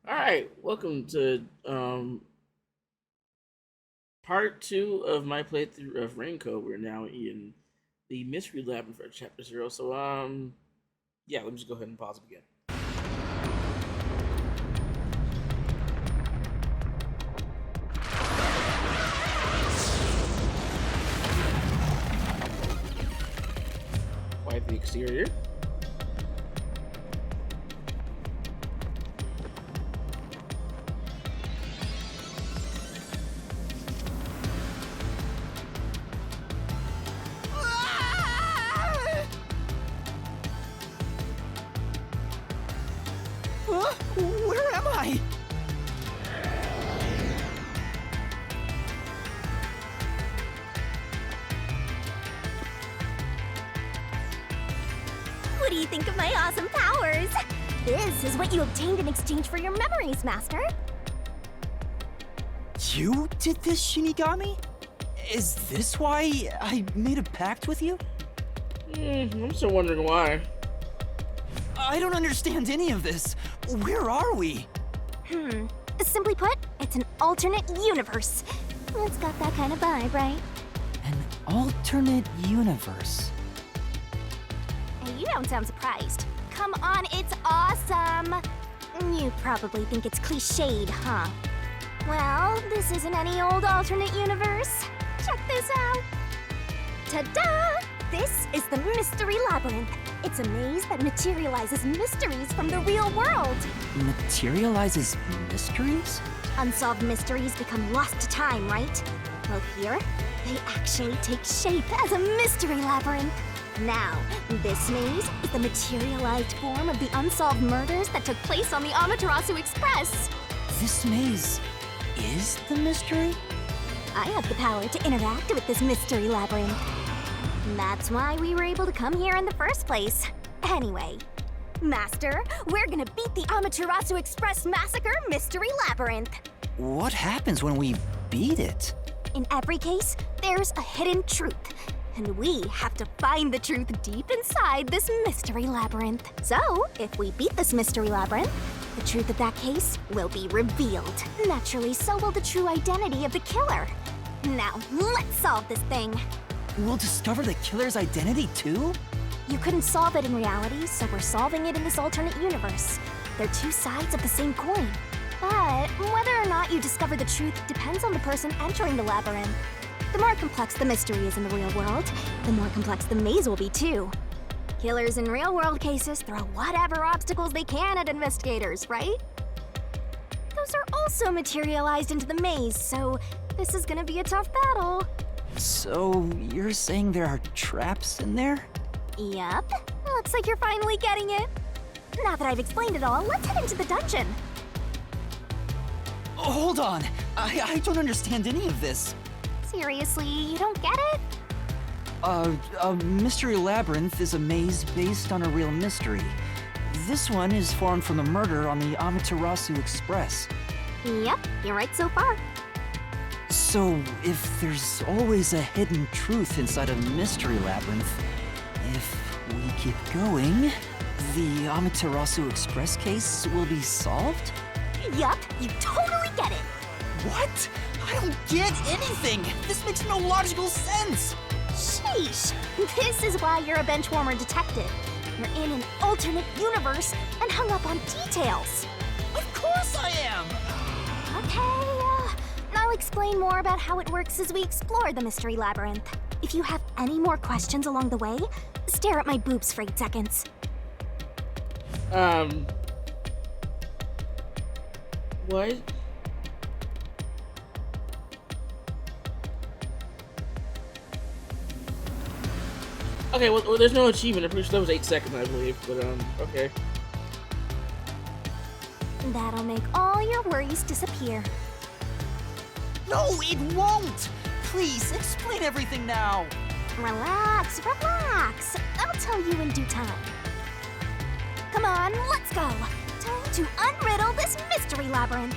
All right, welcome to part two of my playthrough of Raincoat. We're now in the Mystery Labyrinth for Chapter Zero. So yeah, let me just go ahead and pause it again. Wipe the exterior. Where am I? What do you think of my awesome powers? This is what you obtained in exchange for your memories, Master. You did this, Shinigami? Is this why I made a pact with you? I'm still wondering why. I don't understand any of this. Where are we? Simply put, it's an alternate universe. It's got that kind of vibe, right? An alternate universe. Hey, you don't sound surprised. Come on, it's awesome! You probably think it's cliched, huh? Well, this isn't any old alternate universe. Check this out. Ta-da! This is the Mystery Labyrinth. It's a maze that materializes mysteries from the real world. Materializes mysteries? Unsolved mysteries become lost to time, right? Well, here, they actually take shape as a mystery labyrinth. Now, this maze is the materialized form of the unsolved murders that took place on the Amaterasu Express. This maze is the mystery? I have the power to interact with this mystery labyrinth. That's why we were able to come here in the first place. Anyway, Master, we're gonna beat the Amaterasu Express Massacre Mystery Labyrinth. What happens when we beat it? In every case, there's a hidden truth. And we have to find the truth deep inside this mystery labyrinth. So, if we beat this mystery labyrinth, the truth of that case will be revealed. Naturally, so will the true identity of the killer. Now, let's solve this thing. We'll discover the killer's identity too? You couldn't solve it in reality, so we're solving it in this alternate universe. They're two sides of the same coin. But whether or not you discover the truth depends on the person entering the labyrinth. The more complex the mystery is in the real world, the more complex the maze will be too. Killers in real-world cases throw whatever obstacles they can at investigators, right? Those are also materialized into the maze, so this is gonna be a tough battle. So, you're saying there are traps in there? Yup. Looks like you're finally getting it. Now that I've explained it all, let's head into the dungeon. Hold on. I don't understand any of this. Seriously, you don't get it? A mystery labyrinth is a maze based on a real mystery. This one is formed from the murder on the Amaterasu Express. Yep, you're right so far. So, if there's always a hidden truth inside a mystery labyrinth, if we keep going, the Amaterasu Express case will be solved? Yup, you totally get it. What? I don't get anything! This makes no logical sense! Sheesh. This is why you're a benchwarmer detective. You're in an alternate universe and hung up on details. Of course I am! Okay, I'll explain more about how it works as we explore the Mystery Labyrinth. If you have any more questions along the way, stare at my boobs for 8 seconds. What? Okay, well, there's no achievement. I'm pretty sure that was 8 seconds, I believe. But, okay. That'll make all your worries disappear. No, it won't! Please, explain everything now! Relax, relax. I'll tell you in due time. Come on, let's go. Time to unriddle this mystery labyrinth.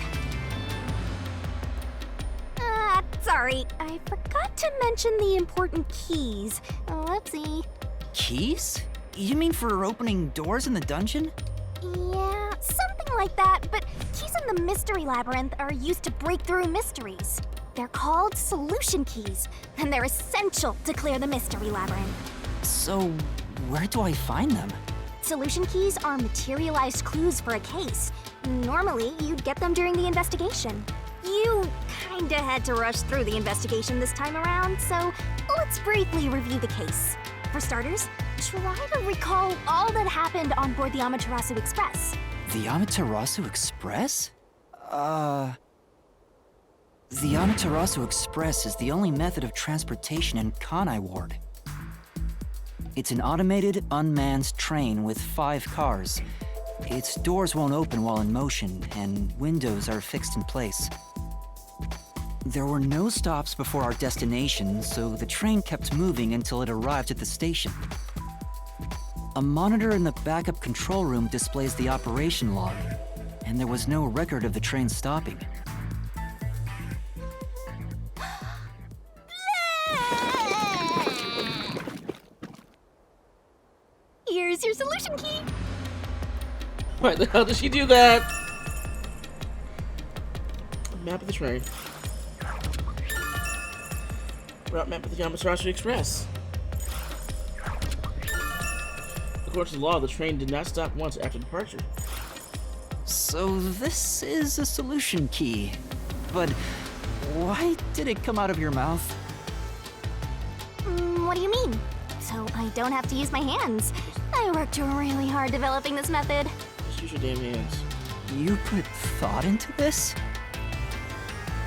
Sorry, I forgot to mention the important keys. Whoopsie. Keys? You mean for opening doors in the dungeon? Yeah, something like that, but keys in the mystery labyrinth are used to break through mysteries. They're called solution keys, and they're essential to clear the mystery labyrinth. So, where do I find them? Solution keys are materialized clues for a case. Normally, you'd get them during the investigation. You kinda had to rush through the investigation this time around, so let's briefly review the case. For starters, try to recall all that happened on board the Amaterasu Express. The Amaterasu Express? The Amaterasu Express is the only method of transportation in Kanai Ward. It's an automated, unmanned train with 5 cars. Its doors won't open while in motion, and windows are fixed in place. There were no stops before our destination, so the train kept moving until it arrived at the station. A monitor in the backup control room displays the operation log, and there was no record of the train stopping. Here's your solution key. Why the hell did she do that? Map of the train. Route map of the Amaterasu Express. According to the law, the train did not stop once after departure. So this is a solution key. But why did it come out of your mouth? What do you mean? So I don't have to use my hands. I worked really hard developing this method. Just use your damn hands. You put thought into this?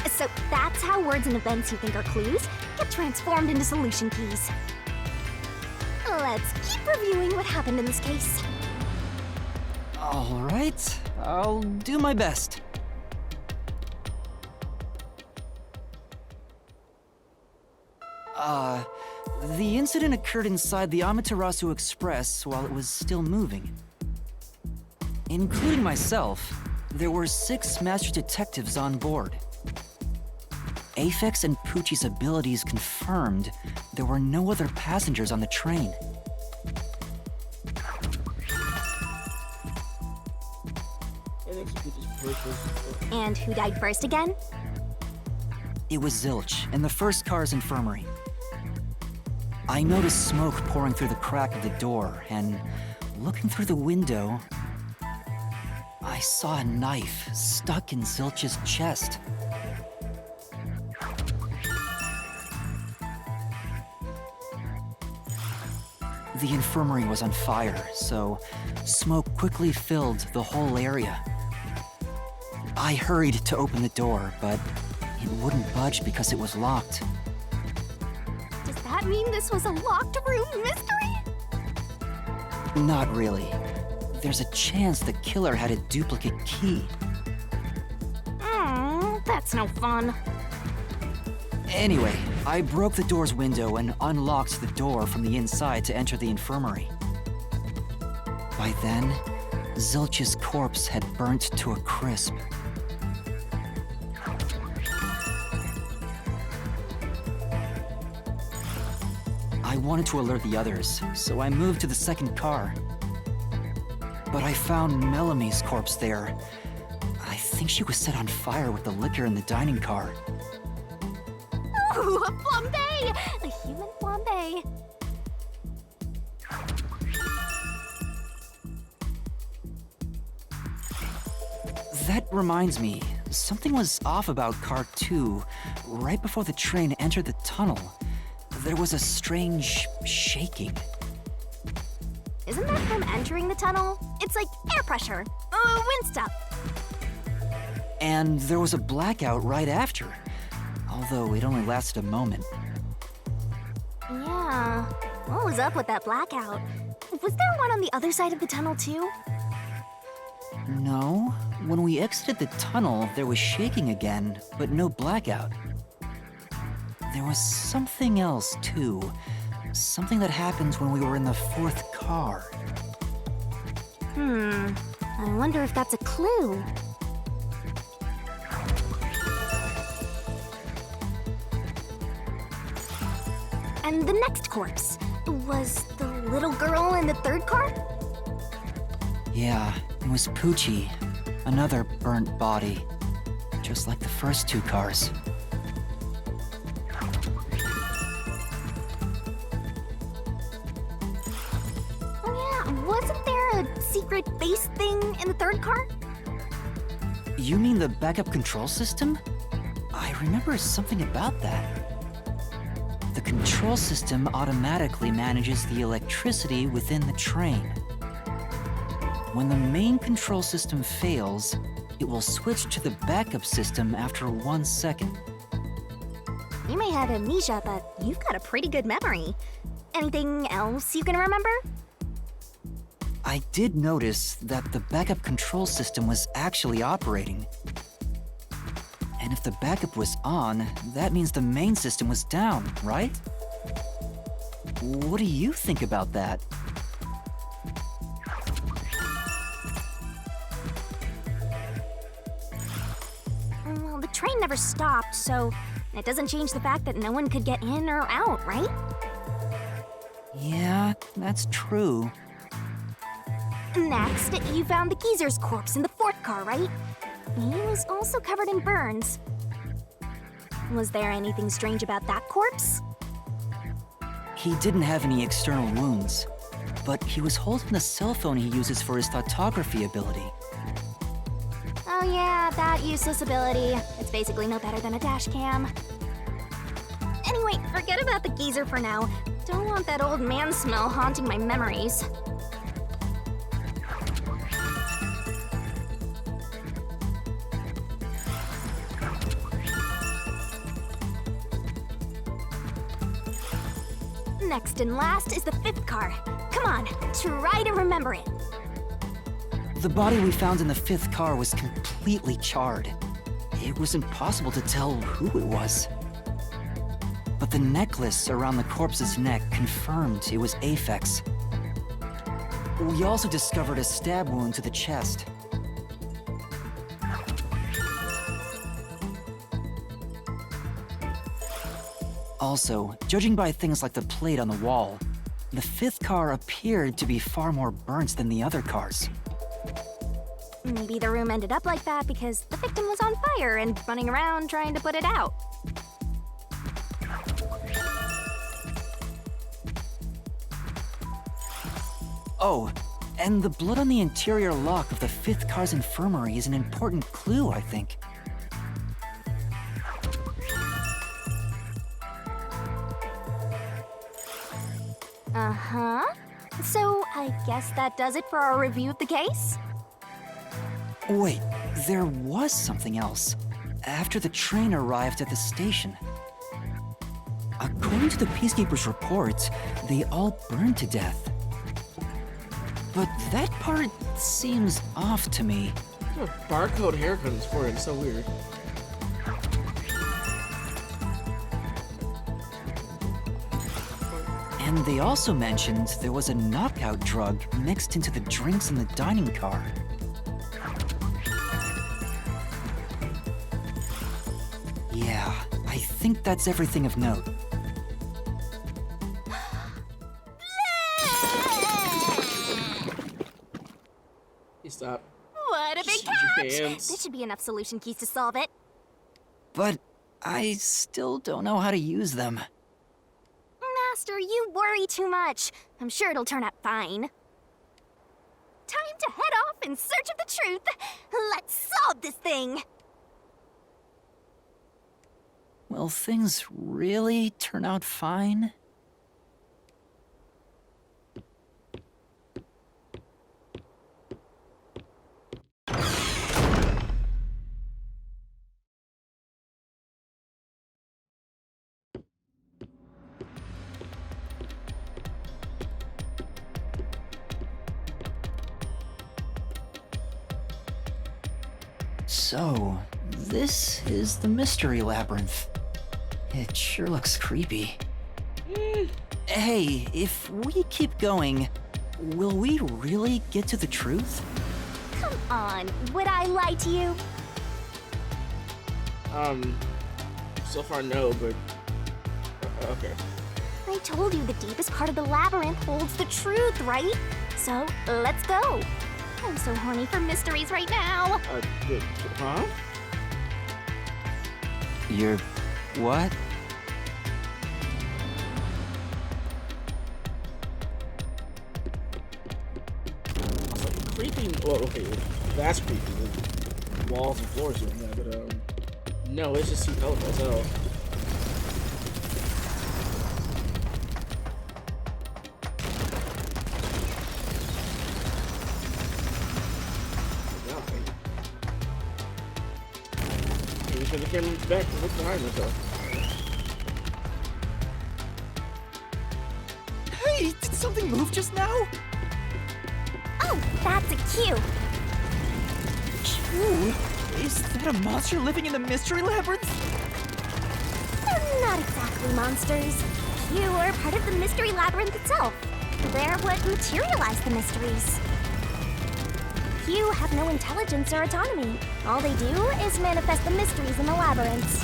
So that's how words and events you think are clues get transformed into solution keys. Let's keep reviewing what happened in this case. All right, I'll do my best. The incident occurred inside the Amaterasu Express while it was still moving. Including myself, there were 6 master detectives on board. Aphex and Poochie's abilities confirmed there were no other passengers on the train. And who died first again? It was Zilch in the first car's infirmary. I noticed smoke pouring through the crack of the door, and looking through the window, I saw a knife stuck in Zilch's chest. The infirmary was on fire, so smoke quickly filled the whole area. I hurried to open the door, but it wouldn't budge because it was locked. Does that mean this was a locked room mystery? Not really. There's a chance the killer had a duplicate key. That's no fun. Anyway, I broke the door's window and unlocked the door from the inside to enter the infirmary. By then, Zilch's corpse had burnt to a crisp. I wanted to alert the others, so I moved to the second car. But I found Melamie's corpse there. I think she was set on fire with the liquor in the dining car. Ooh, a flambe! A human flambe. That reminds me, something was off about Car 2. Right before the train entered the tunnel, there was a strange shaking. Isn't that from entering the tunnel? It's like air pressure. Wind stuff. And there was a blackout right after, although it only lasted a moment. Yeah. What was up with that blackout? Was there one on the other side of the tunnel too? No, when we exited the tunnel, there was shaking again, but no blackout. There was something else too. Something that happened when we were in the fourth car. I wonder if that's a clue. And the next corpse, was the little girl in the third car? Yeah, It was Poochie, another burnt body, just like the first two cars. Oh yeah, wasn't there a secret base thing in the third car? You mean the backup control system? I remember something about that. The control system automatically manages the electricity within the train. When the main control system fails, it will switch to the backup system after 1 second. You may have amnesia, but you've got a pretty good memory. Anything else you can remember? I did notice that the backup control system was actually operating. And if the backup was on, that means the main system was down, right? What do you think about that? Well, the train never stopped, so it doesn't change the fact that no one could get in or out, right? Yeah, that's true. Next, you found the geezer's corpse in the fourth car, right? He was also covered in burns. Was there anything strange about that corpse? He didn't have any external wounds, but he was holding the cell phone he uses for his photography ability. Oh yeah, that useless ability. It's basically no better than a dash cam. Anyway, forget about the geezer for now. Don't want that old man smell haunting my memories. Next and last is the fifth car. Come on, try to remember it. The body we found in the fifth car was completely charred. It was impossible to tell who it was. But the necklace around the corpse's neck confirmed it was Aphex. We also discovered a stab wound to the chest. Also, judging by things like the plate on the wall, the fifth car appeared to be far more burnt than the other cars. Maybe the room ended up like that because the victim was on fire and running around trying to put it out. Oh, and the blood on the interior lock of the fifth car's infirmary is an important clue, I think. Uh-huh. So, I guess that does it for our review of the case? Wait, there was something else. After the train arrived at the station. According to the Peacekeepers' report, they all burned to death. But that part seems off to me. What a barcode haircut is for it. It's so weird. And they also mentioned there was a knockout drug mixed into the drinks in the dining car. Yeah, I think that's everything of note. Hey, stop. What a big Just use your catch! hands. This should be enough solution keys to solve it. But I still don't know how to use them. Master, you worry too much. I'm sure it'll turn out fine. Time to head off in search of the truth. Let's solve this thing. Will things really turn out fine? So, this is the Mystery Labyrinth. It sure looks creepy. Hey, if we keep going, will we really get to the truth? Come on, would I lie to you? So far no, but okay. I told you the deepest part of the labyrinth holds the truth, right? So, let's go. I'm so horny for mysteries right now. Huh? You're... what? It's like creeping. Well, okay, that's creepy. The walls and floors doing that, but no, it's just too colorful as hell. The camera's back to look behind myself. Hey, did something move just now? Oh, that's a cue. Q? Is that a monster living in the Mystery Labyrinth? They're not exactly monsters. Q are part of the Mystery Labyrinth itself. They're what materialize the mysteries. Q have no intelligence or autonomy. All they do is manifest the mysteries in the labyrinths.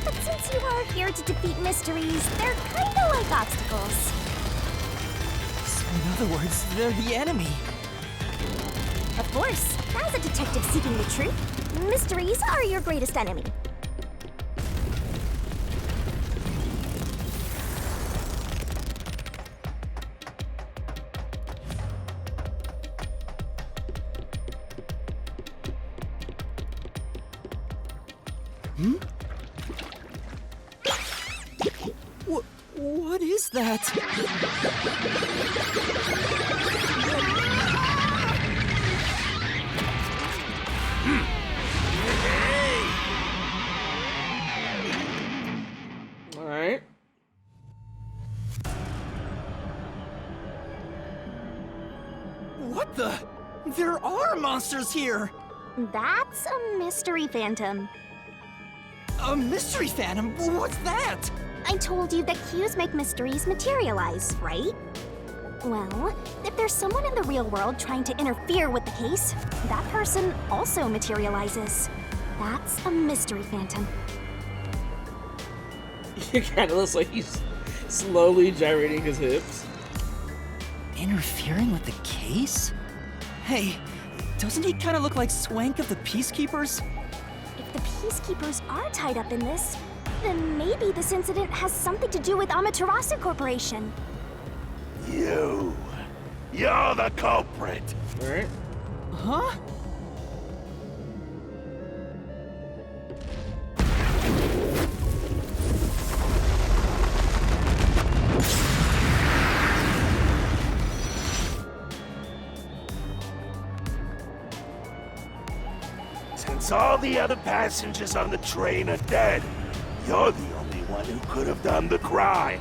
But since you are here to defeat mysteries, they're kinda like obstacles. So in other words, they're the enemy. Of course, as a detective seeking the truth, mysteries are your greatest enemy. What is that? All right. What the? There are monsters here! That's a mystery phantom. A mystery phantom? What's that? I told you that cues make mysteries materialize, right? Well, if there's someone in the real world trying to interfere with the case, that person also materializes. That's a mystery phantom. It kind of looks like he's slowly gyrating his hips. Interfering with the case? Hey, doesn't he kind of look like Swank of the Peacekeepers? If the Peacekeepers are tied up in this, then maybe this incident has something to do with Amaterasu Corporation. You're the culprit. All right. Huh? Since all the other passengers on the train are dead, you're the only one who could have done the crime.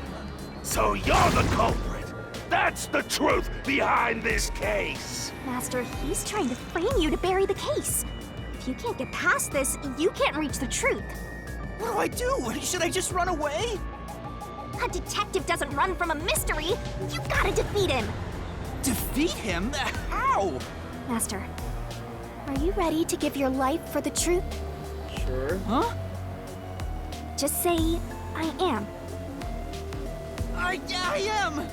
So you're the culprit. That's the truth behind this case. Master, he's trying to frame you to bury the case. If you can't get past this, you can't reach the truth. What do I do? Should I just run away? A detective doesn't run from a mystery. You gotta defeat him. Defeat him? How? Master, are you ready to give your life for the truth? Sure. Huh? Just say, I am. I am!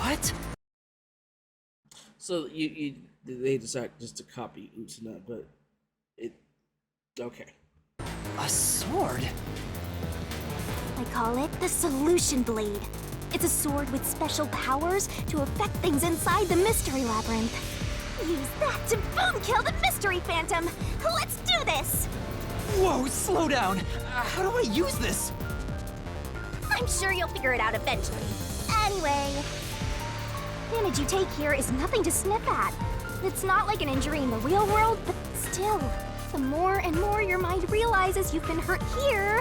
What? So they decide just to copy Utsuno, but it okay. A sword? I call it the Solution Blade. It's a sword with special powers to affect things inside the Mystery Labyrinth. Use that to boom kill the Mystery Phantom. Let's do this! Whoa, slow down! How do I use this? I'm sure you'll figure it out eventually. Anyway, damage you take here is nothing to sniff at. It's not like an injury in the real world, but still, the more and more your mind realizes you've been hurt here,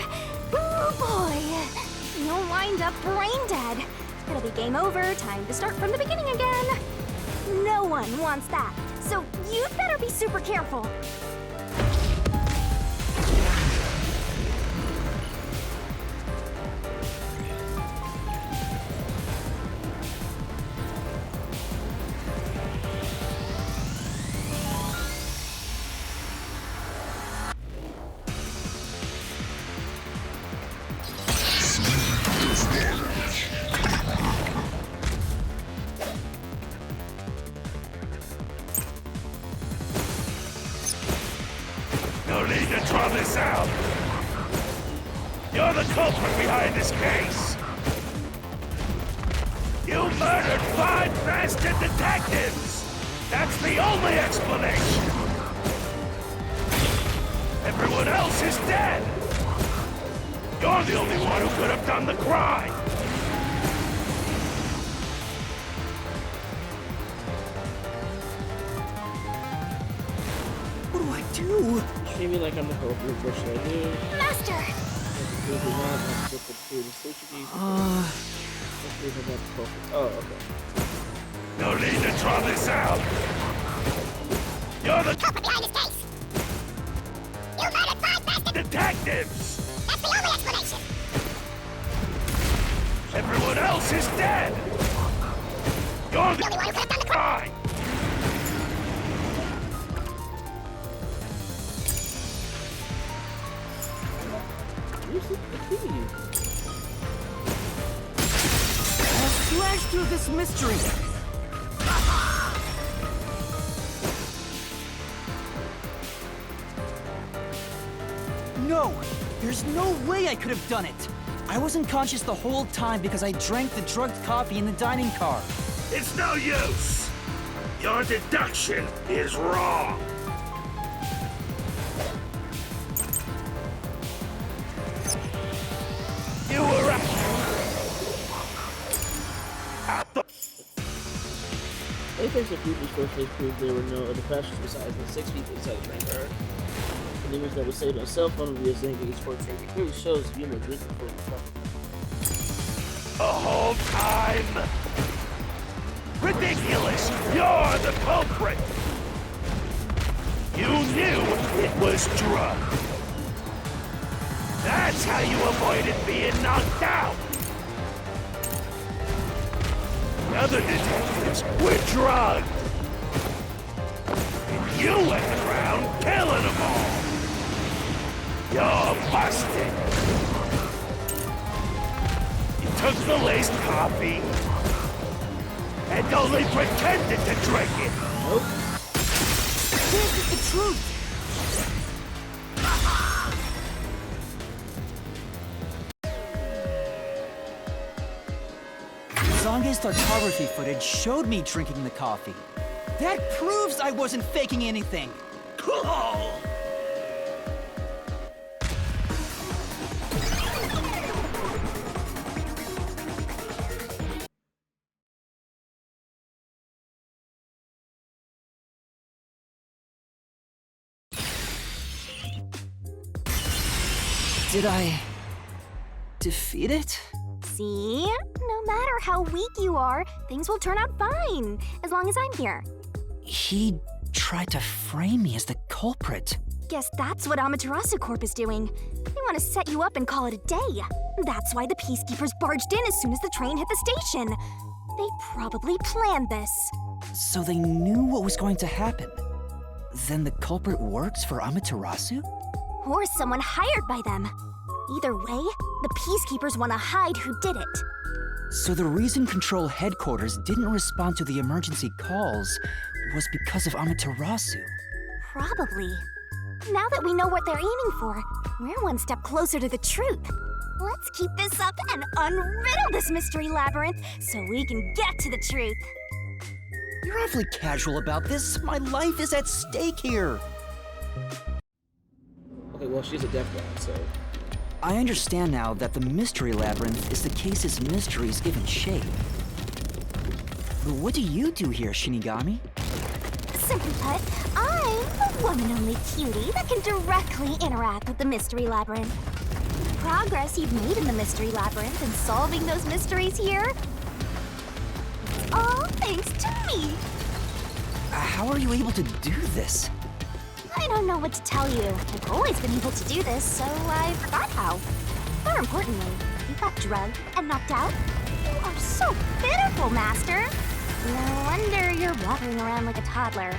oh boy, you'll wind up brain dead. It'll be game over, time to start from the beginning again. No one wants that, so you'd better be super careful. No need to draw this out. You're the culprit behind this case. You murdered 5 bastard detectives. That's the only explanation. Everyone else is dead. You're the only one who could have done the crime. What do I do? Treat me like I'm the culprit. What should I do? Master! Oh, okay. No need to draw this out. You're the Culprit behind this case! You murdered 5 bastard detectives. That's the only explanation! Everyone else is dead. You're the only one who could have done the crime. Where's the key? I'll slash through this mystery. No! There's no way I could have done it! I wasn't conscious the whole time because I drank the drugged coffee in the dining car. It's no use. Your deduction is wrong. You were at the Apex and Future's first phase proved there were no other passengers besides the 6 people inside the train car. The image that was saved on a cell phone via ReZein sports train clearly shows Yuma drinking for the whole time. Ridiculous! You're the culprit. You knew it was drugged. That's how you avoided being knocked out. The other detectives were drugged. And you went around killing them all. You're busted. You took the laced coffee and only pretended to drink it. Nope. This is the truth! Zange's photography footage showed me drinking the coffee. That proves I wasn't faking anything! Cool! Did I defeat it? See? No matter how weak you are, things will turn out fine, as long as I'm here. He tried to frame me as the culprit. Guess that's what Amaterasu Corp is doing. They want to set you up and call it a day. That's why the Peacekeepers barged in as soon as the train hit the station. They probably planned this. So they knew what was going to happen. Then the culprit works for Amaterasu? Or someone hired by them. Either way, the Peacekeepers want to hide who did it. So the reason Control Headquarters didn't respond to the emergency calls was because of Amaterasu. Probably. Now that we know what they're aiming for, we're one step closer to the truth. Let's keep this up and unriddle this mystery labyrinth so we can get to the truth. You're awfully casual about this. My life is at stake here. Okay, well, she's a deaf guy, so. I understand now that the Mystery Labyrinth is the case's mysteries given shape. But what do you do here, Shinigami? Simply put, I'm the one and only cutie that can directly interact with the Mystery Labyrinth. The progress you've made in the Mystery Labyrinth and solving those mysteries here, it's all thanks to me. How are you able to do this? I don't know what to tell you. I've always been able to do this, so I forgot how. More importantly, you got drugged and knocked out. You are so pitiful, Master. No wonder you're wandering around like a toddler.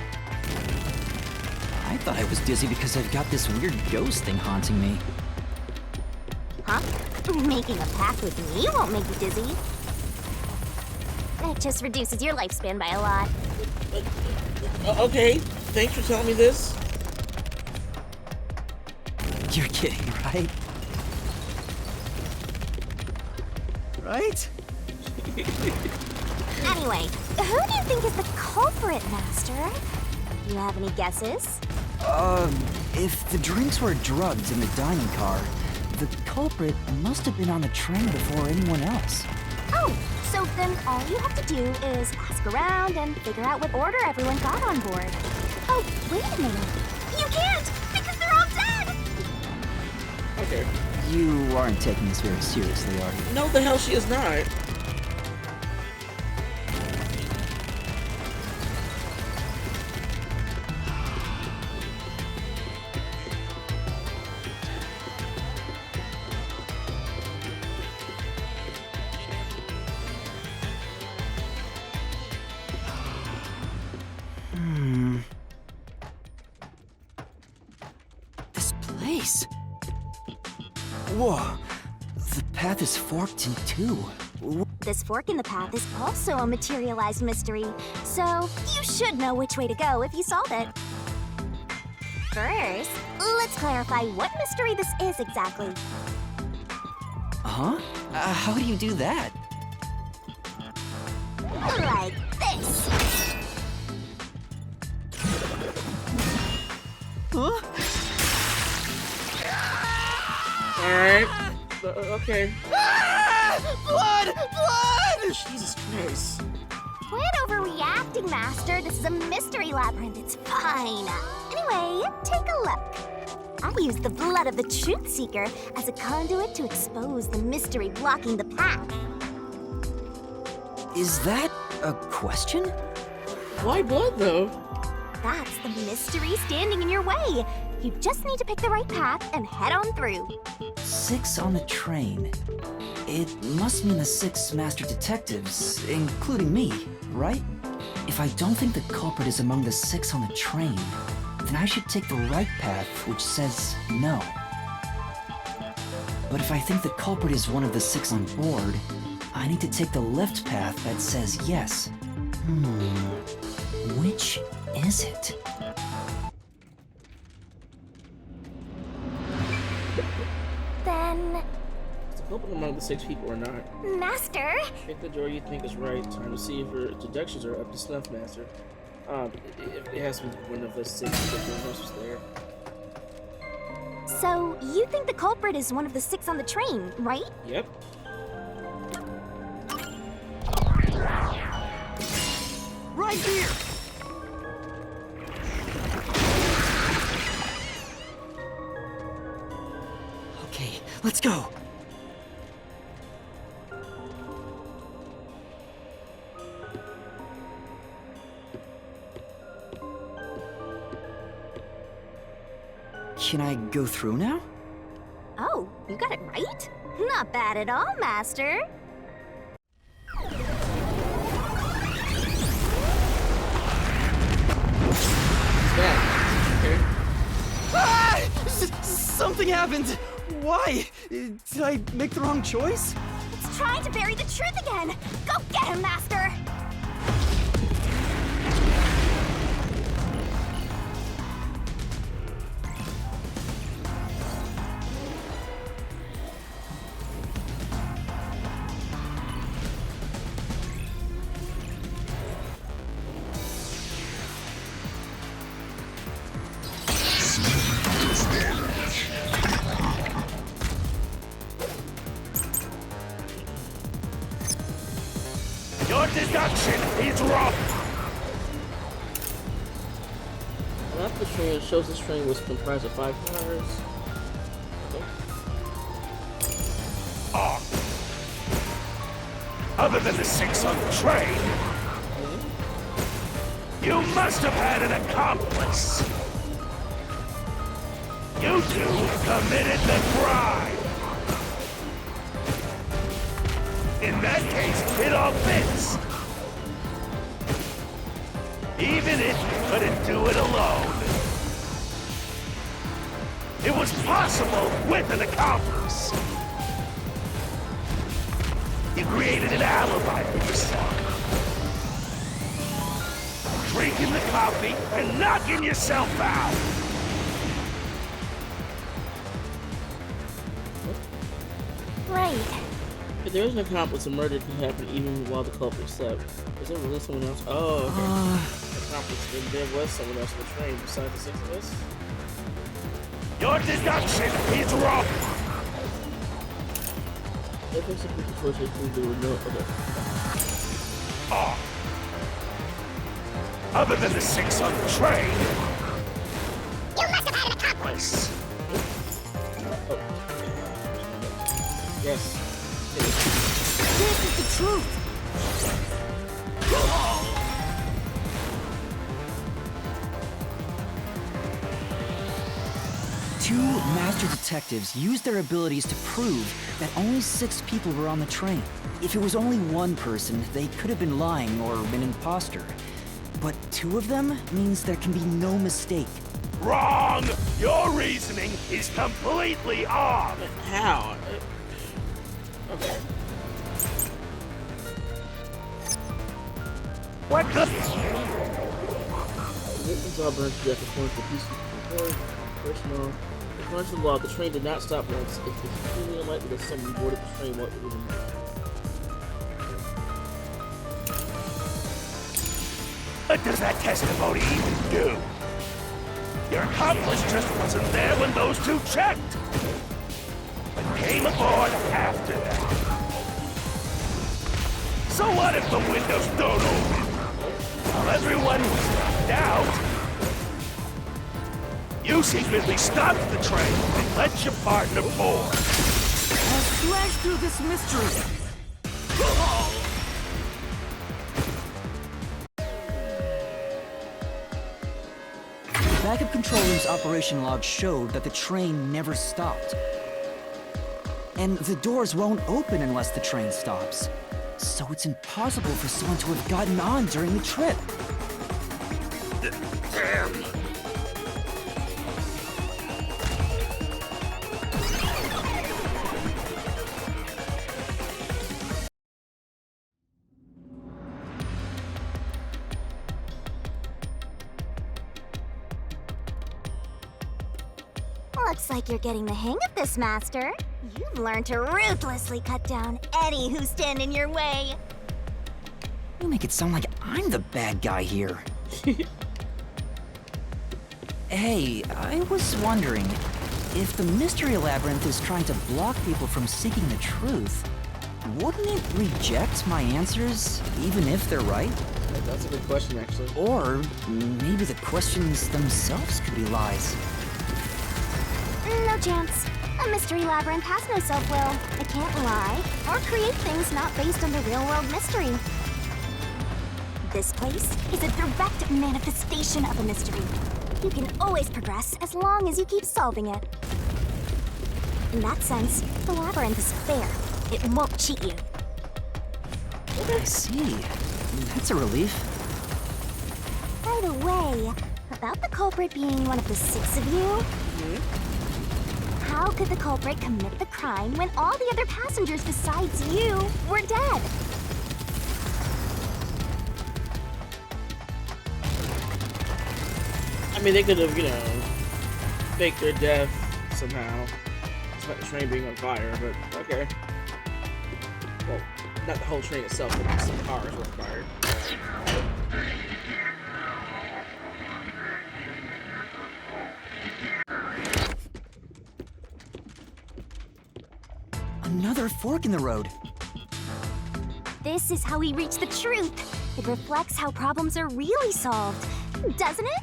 I thought I was dizzy because I've got this weird ghost thing haunting me. Huh? Making a pact with me won't make you dizzy. It just reduces your lifespan by a lot. Okay, thanks for telling me this. You're kidding, right? Right? Anyway, who do you think is the culprit, Master? Do you have any guesses? If the drinks were drugged in the dining car, the culprit must have been on the train before anyone else. Oh, so then all you have to do is ask around and figure out what order everyone got on board. Oh, wait a minute. You can't, because they're all dead! Okay. You aren't taking this very seriously, are you? No, the hell she is not. This place. Whoa. The path is forked in two. This fork in the path is also a materialized mystery, so you should know which way to go if you solve it. First, let's clarify what mystery this is exactly. Huh? How do you do that? Like this. Huh? Alright. Okay. Blood! Blood! Jesus Christ. Quit overreacting, Master. This is a mystery labyrinth. It's fine. Anyway, take a look. I used the blood of the Truth Seeker as a conduit to expose the mystery blocking the path. Is that a question? Why blood, though? That's the mystery standing in your way. You just need to pick the right path and head on through. 6 on the train. It must mean the 6 master detectives, including me, right? If I don't think the culprit is among the 6 on the train, then I should take the right path, which says no. But if I think the culprit is one of the 6 on board, I need to take the left path that says yes. Which is it? Then, Is the culprit among the 6 people or not? Master, Pick the door you think is right. Time to see if your deductions are up to snuff, Master. It has to be one of the 6 because everyone else was there. so you think the culprit is one of the 6 on the train, right? Yep. Right here! Okay, let's go. Can I go through now? Oh, you got it right? Not bad at all, Master. Back. Okay. Ah! Something happened! Why? Did I make the wrong choice? It's trying to bury the truth again. Go get him, Master. deduction is wrong! Map of the train shows this train was comprised of 5 cars. Okay. Oh. Other than the 6 on the train, you must have had an accomplice. You two committed the crime. In that case, it all fits. Even if you couldn't do it alone. It was possible with an accomplice. You created an alibi for yourself. Drinking the coffee and knocking yourself out. Right. If there is an accomplice, a murder could happen even while the culprit slept. Is there really someone else? Oh, okay. Accomplice, then there was someone else on the train besides the 6 of us? Your deduction is wrong. If it's a quick choice, I think there were no. Okay. Oh. Other than the 6 on the train, you must have had an accomplice. Oh. Yes. This is the truth. Two master detectives used their abilities to prove that only 6 people were on the train. If it was only one person, they could have been lying or an imposter. But 2 of them means there can be no mistake. Wrong! Your reasoning is completely off. How? Okay. What the? The victims all burned to death according to the police report. Personal. According to the law, the train did not stop once. It is extremely unlikely that someone boarded the train while it was in motion. What does that testimony even do? Your accomplice just wasn't there when those 2 checked. But came aboard after that. So what if the windows don't open? While everyone was knocked out, you secretly stopped the train and let your partner board. Let's slash through this mystery. The backup control room's operation log showed that the train never stopped. And the doors won't open unless the train stops. So it's impossible for someone to have gotten on during the trip. Damn. Looks like you're getting the hang of this, Master. You've learned to ruthlessly cut down any who stand in your way. You make it sound like I'm the bad guy here. Hey, I was wondering, if the Mystery Labyrinth is trying to block people from seeking the truth, wouldn't it reject my answers, even if they're right? That's a good question, actually. Or maybe the questions themselves could be lies. No chance. A Mystery Labyrinth has no self-will. It can't lie or create things not based on the real-world mystery. This place is a direct manifestation of a mystery. You can always progress as long as you keep solving it. In that sense, the Labyrinth is fair. It won't cheat you. I see. That's a relief. By the way, about the culprit being one of the 6 of you, how could the culprit commit the crime when all the other passengers besides you were dead? I mean, they could have, faked their death somehow. Despite the train being on fire, but okay. Well, not the whole train itself, but some cars were fired. Another fork in the road. this is how we reach the truth. It reflects how problems are really solved, doesn't it?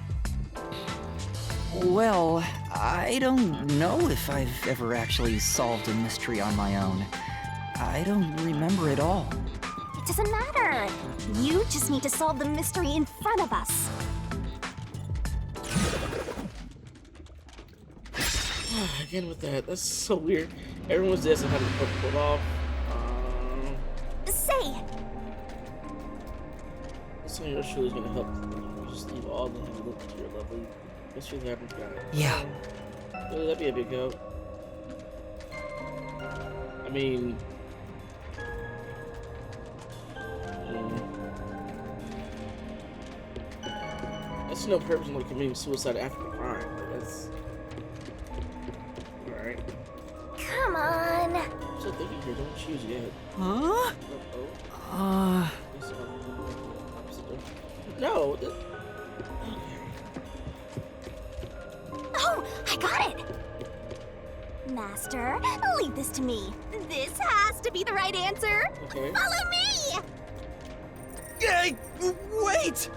Well, I don't know if I've ever actually solved a mystery on my own. I don't remember it all. It doesn't matter. You just need to solve the mystery in front of us. Again with that, that's so weird. Everyone was asking how to pull it off. Say, This one yours truly is gonna help. Just leave all the look to your lovely mystery labyrinth guy. Yeah. Really, that'd be a big help. I mean, that's no purpose in like committing suicide after the crime. Like, that's all right. come on. I'm still thinking here. Don't choose yet. Huh? No. Oh, I got it. Master, leave this to me. This has to be the right answer. Okay. Follow me. Hey, wait!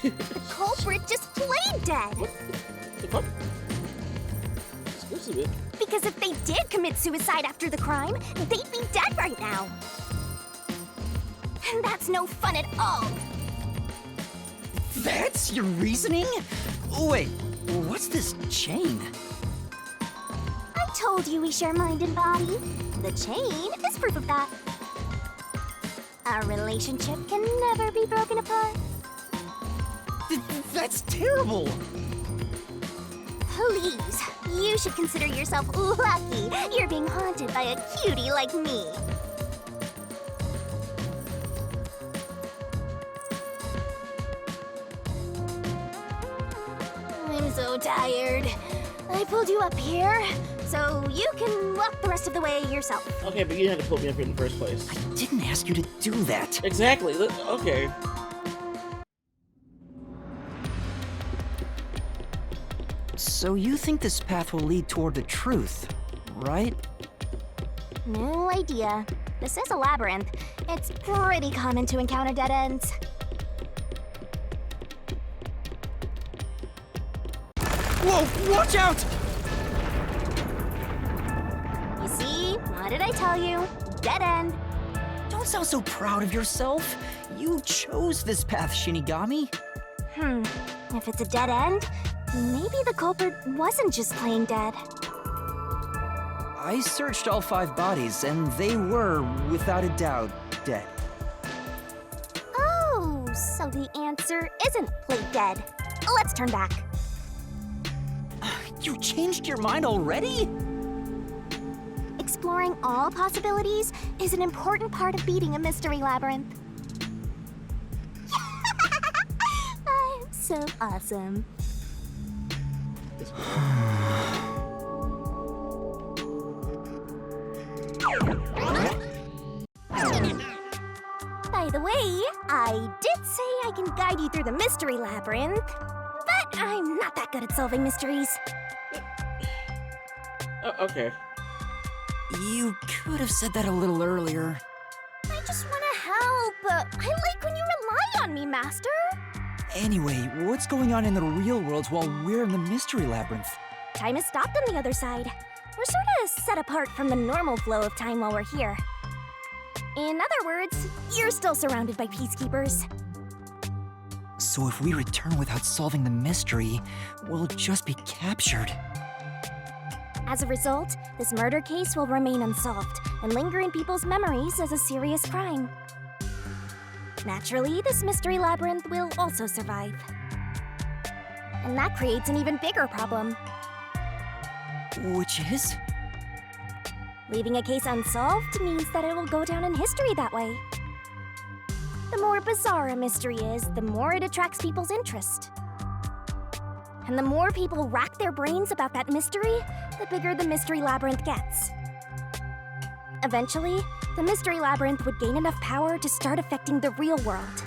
The culprit just played dead. What the fuck? Exclusive it. Because if they did commit suicide after the crime, they'd be dead right now. And that's no fun at all. That's your reasoning? Wait, what's this chain? I told you we share mind and body. The chain is proof of that. Our relationship can never be broken apart. That's terrible! Please, you should consider yourself lucky you're being haunted by a cutie like me. I'm so tired. I pulled you up here, so you can walk the rest of the way yourself. Okay, but you had to pull me up here in the first place. I didn't ask you to do that. Exactly. Okay. So you think this path will lead toward the truth, right? No idea. This is a labyrinth. It's pretty common to encounter dead ends. Whoa, watch out! You see? What did I tell you? Dead end. Don't sound so proud of yourself. You chose this path, Shinigami. If it's a dead end, maybe the culprit wasn't just playing dead. I searched all 5 bodies, and they were, without a doubt, dead. Oh, so the answer isn't play dead. Let's turn back. You changed your mind already? Exploring all possibilities is an important part of beating a mystery labyrinth. I'm so awesome. By the way, I did say I can guide you through the mystery labyrinth, but I'm not that good at solving mysteries. Okay. You could have said that a little earlier. I just want to help. I like when you rely on me, Master. Anyway, what's going on in the real world while we're in the mystery labyrinth? Time has stopped on the other side. We're sort of set apart from the normal flow of time while we're here. In other words, you're still surrounded by peacekeepers. So if we return without solving the mystery, we'll just be captured. As a result, this murder case will remain unsolved and linger in people's memories as a serious crime. Naturally, this mystery labyrinth will also survive. And that creates an even bigger problem. Which is? Leaving a case unsolved means that it will go down in history that way. The more bizarre a mystery is, the more it attracts people's interest. And the more people rack their brains about that mystery, the bigger the mystery labyrinth gets. Eventually, the mystery labyrinth would gain enough power to start affecting the real world.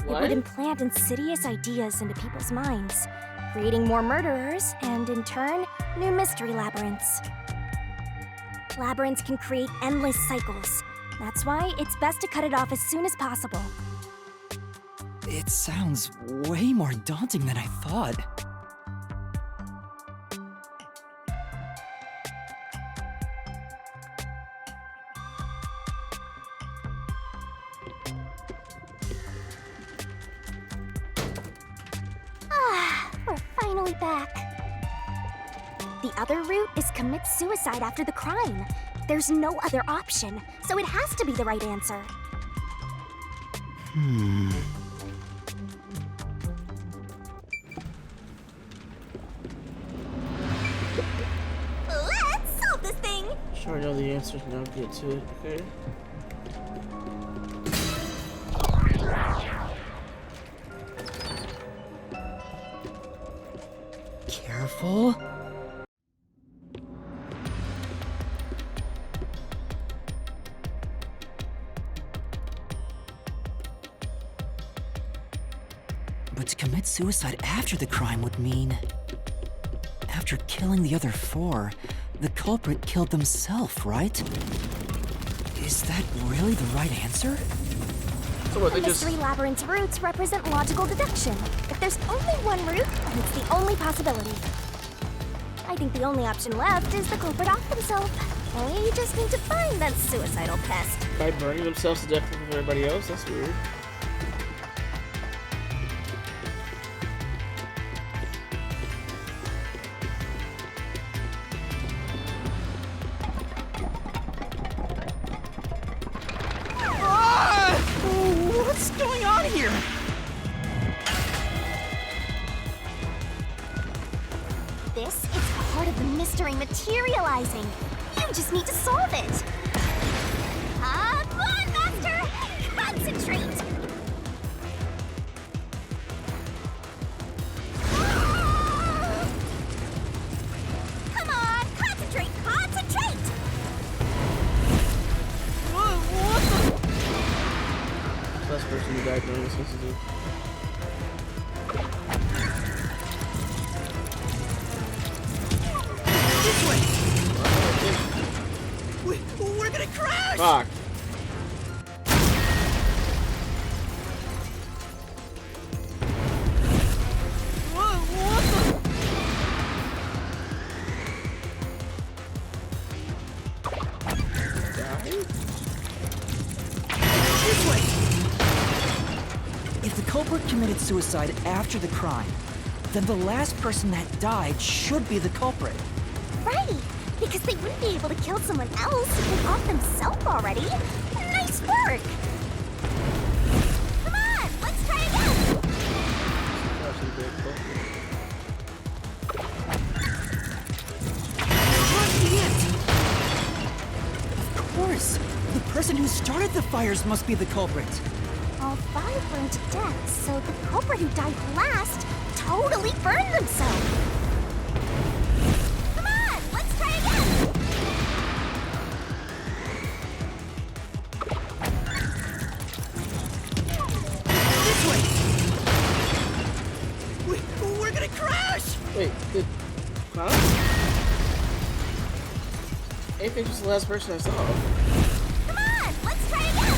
It What? would implant insidious ideas into people's minds, creating more murderers and, in turn, new mystery labyrinths. Labyrinths can create endless cycles. That's why it's best to cut it off as soon as possible. It sounds way more daunting than I thought. We're finally back. The other route is commit suicide after the crime. There's no other option, so it has to be the right answer. Let's solve this thing! Sure, I know the answer. Now get to it. Okay. Careful. But to commit suicide after the crime would mean... After killing the other four, the culprit killed themselves, right? Is that really the right answer? So what? They The just. mystery labyrinth's roots represent logical deduction. If there's only one route, then it's the only possibility. I think the only option left is the culprit off himself. We just need to find that suicidal pest. By burning themselves to death with everybody else? That's weird. What's going on here? This is part of the mystery materializing. You just need to solve it. Come on, Master! Concentrate! Come on, concentrate, concentrate! Last person who died during this incident. This way! We're gonna crash! Fuck. This way! If the culprit committed suicide after the crime, then the last person that died should be the culprit. Right, because they wouldn't be able to kill someone else if they off themselves already. Nice work! Come on, let's try again! Must be it! Of course! The person who started the fires must be the culprit. All five burned to death, so the culprit who died last totally burned themselves. Come on, let's try again! This way! We're gonna crash! Wait, did. Huh? Aphin's just the last person I saw. Come on, let's try again!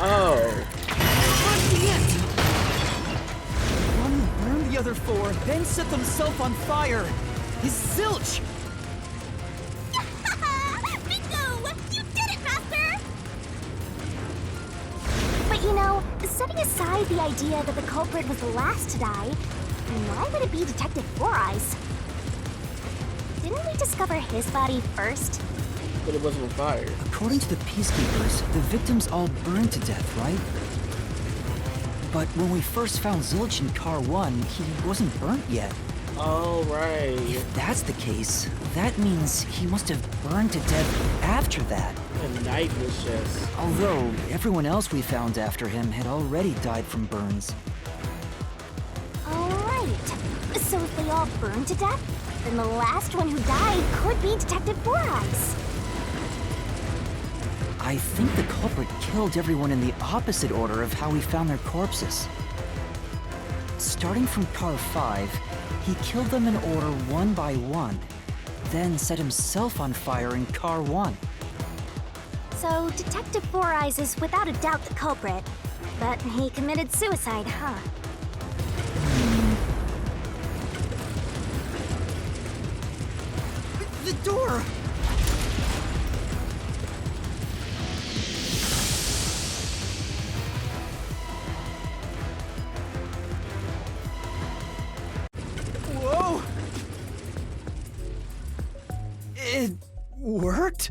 Oh. Must be it! One who burned the other four, then set themselves on fire. Is Zilch! Bingo! You did it, Master! But you know, setting aside the idea that the culprit was the last to die, why would it be Detective Four Eyes? Didn't we discover his body first? But it wasn't on fire. According to the Peacekeepers, the victims all burned to death, right? But when we first found Zilch in Car 1, he wasn't burnt yet. Oh, right. If that's the case, that means he must have burned to death after that. The knife was just. Although, everyone else we found after him had already died from burns. Alright. So if they all burned to death, then the last one who died could be Detective Four Eyes. I think the culprit killed everyone in the opposite order of how we found their corpses. Starting from Car 5, he killed them in order one by one, then set himself on fire in Car 1. So, Detective Four Eyes is without a doubt the culprit. But he committed suicide, huh? The door! Whoa! It worked?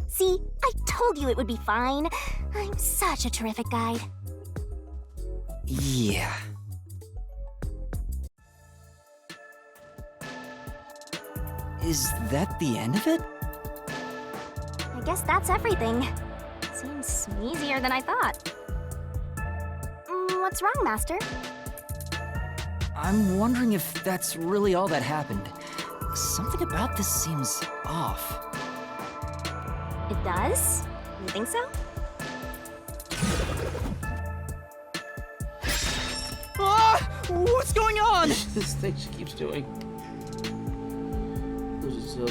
See, I told you it would be fine. I'm such a terrific guide. Yeah. Is that the end of it? I guess that's everything. Seems easier than I thought. What's wrong, Master? I'm wondering if that's really all that happened. Something about this seems off. It does? You think so? Ah! What's going on? This thing she keeps doing.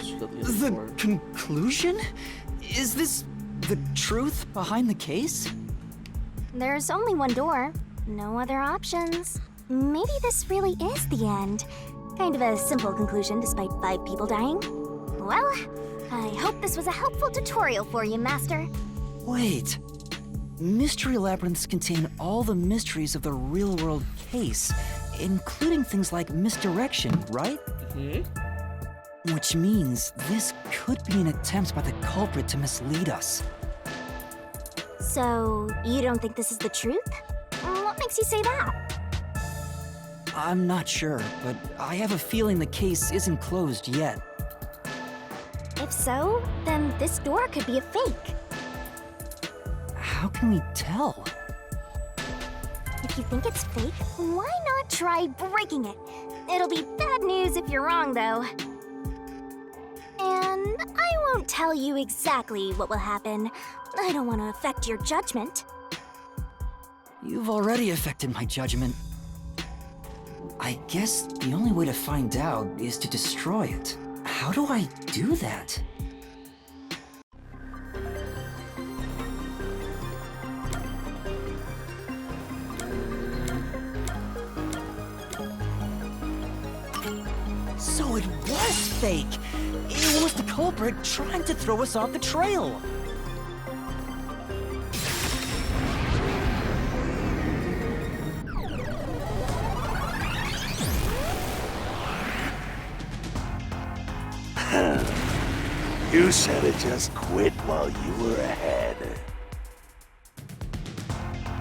She got the other The door. conclusion? Is this the truth behind the case? There's only one door. No other options. Maybe this really is the end. Kind of a simple conclusion despite 5 people dying. Well, I hope this was a helpful tutorial for you, Master. Wait. Mystery labyrinths contain all the mysteries of the real-world case, including things like misdirection, right? Which means this could be an attempt by the culprit to mislead us. So, you don't think this is the truth? What makes you say that? I'm not sure, but I have a feeling the case isn't closed yet. If so, then this door could be a fake. How can we tell? If you think it's fake, why not try breaking it? It'll be bad news if you're wrong, though. And I won't tell you exactly what will happen. I don't want to affect your judgment. You've already affected my judgment. I guess the only way to find out is to destroy it. How do I do that? So it was fake! It was the culprit trying to throw us off the trail! You should have just quit while you were ahead.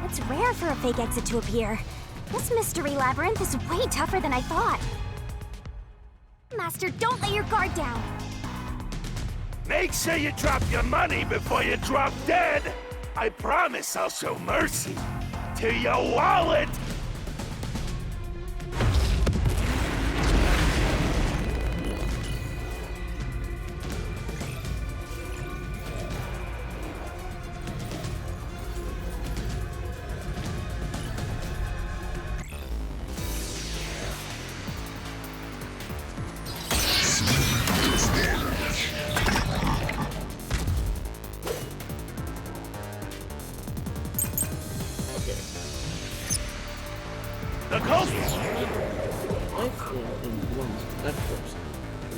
It's rare for a fake exit to appear. This mystery labyrinth is way tougher than I thought. Master, don't let your guard down. Make sure you drop your money before you drop dead. I promise I'll show mercy to your wallet. The culprit!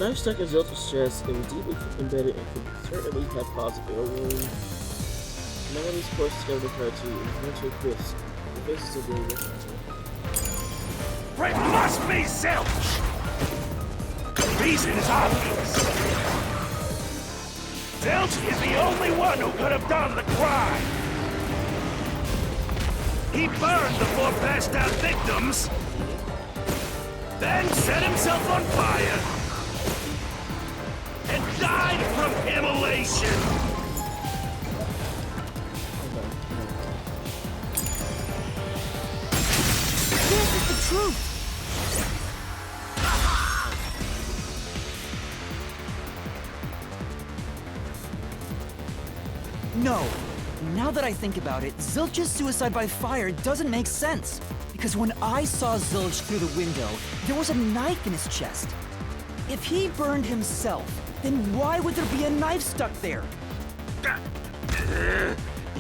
Knife stuck in Zelda's chest and deeply embedded and could certainly have caused a fatal wound. None of these courses discovered the card to eventually twist. The faces of the It must be Zilch! The reason is obvious. Zilch is the only one who could have done the crime. He burned the 4 passed out victims, then set himself on fire, and died from immolation. This is the truth! that I think about it, Zilch's suicide by fire doesn't make sense. Because when I saw Zilch through the window, there was a knife in his chest. If he burned himself, then why would there be a knife stuck there?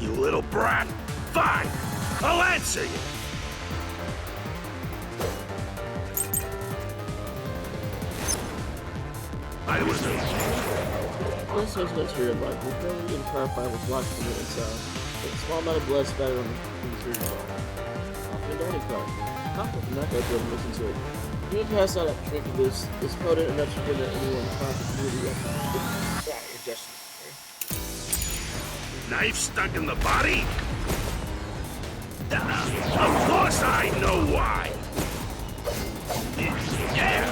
You little brat. Fine, I'll answer you. I was the... This is material blood. The building and clarify was blocked from the inside. With a small amount of blood spattered on the material wall. Off the dining car. Pop with the knockout door and listen to it. You may pass out after drinking this. It's potent enough to prevent anyone continuity of your destiny. Knife stuck in the body? Of course I know why. Yeah,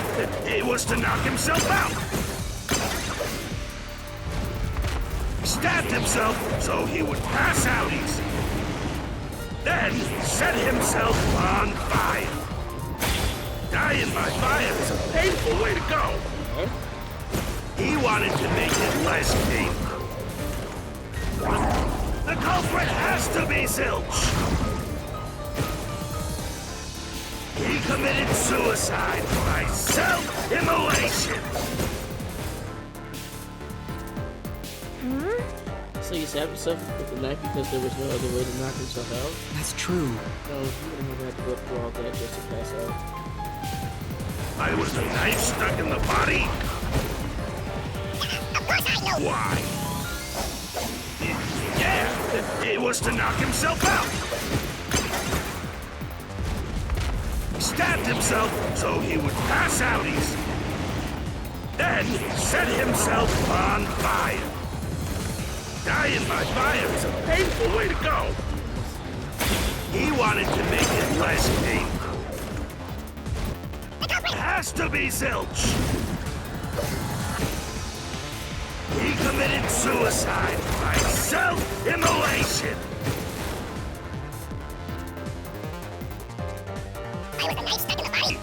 it was to knock himself out. Stabbed himself so he would pass out easy. Then set himself on fire. Dying by fire is a painful way to go. He wanted to make it less painful. The culprit has to be Zilch. He committed suicide by self-immolation. So you stabbed yourself with a knife because there was no other way to knock himself out? That's true. No, you wouldn't have had to go through all that just to pass out. I was the knife stuck in the body? Why? Yeah, it was to knock himself out. Stabbed himself so he would pass out easy. Then set himself on fire. Dying by fire is a painful way to go. He wanted to make it less painful. It has to be Zilch. He committed suicide by self-immolation. I was a knife stuck in the body.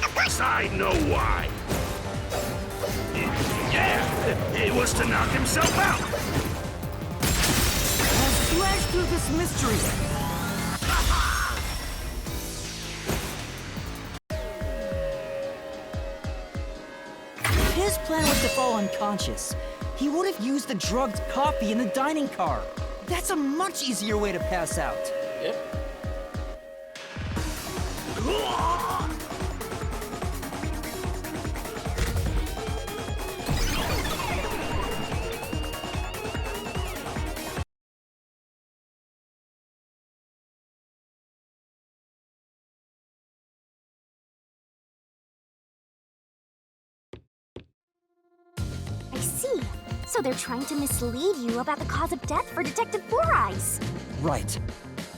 Of course I know why. Yeah, it was to knock himself out. Let's slash through this mystery. His plan was to fall unconscious. He would have used the drugged coffee in the dining car. That's a much easier way to pass out. Yep. I see. So they're trying to mislead you about the cause of death for Detective Four Eyes. Right.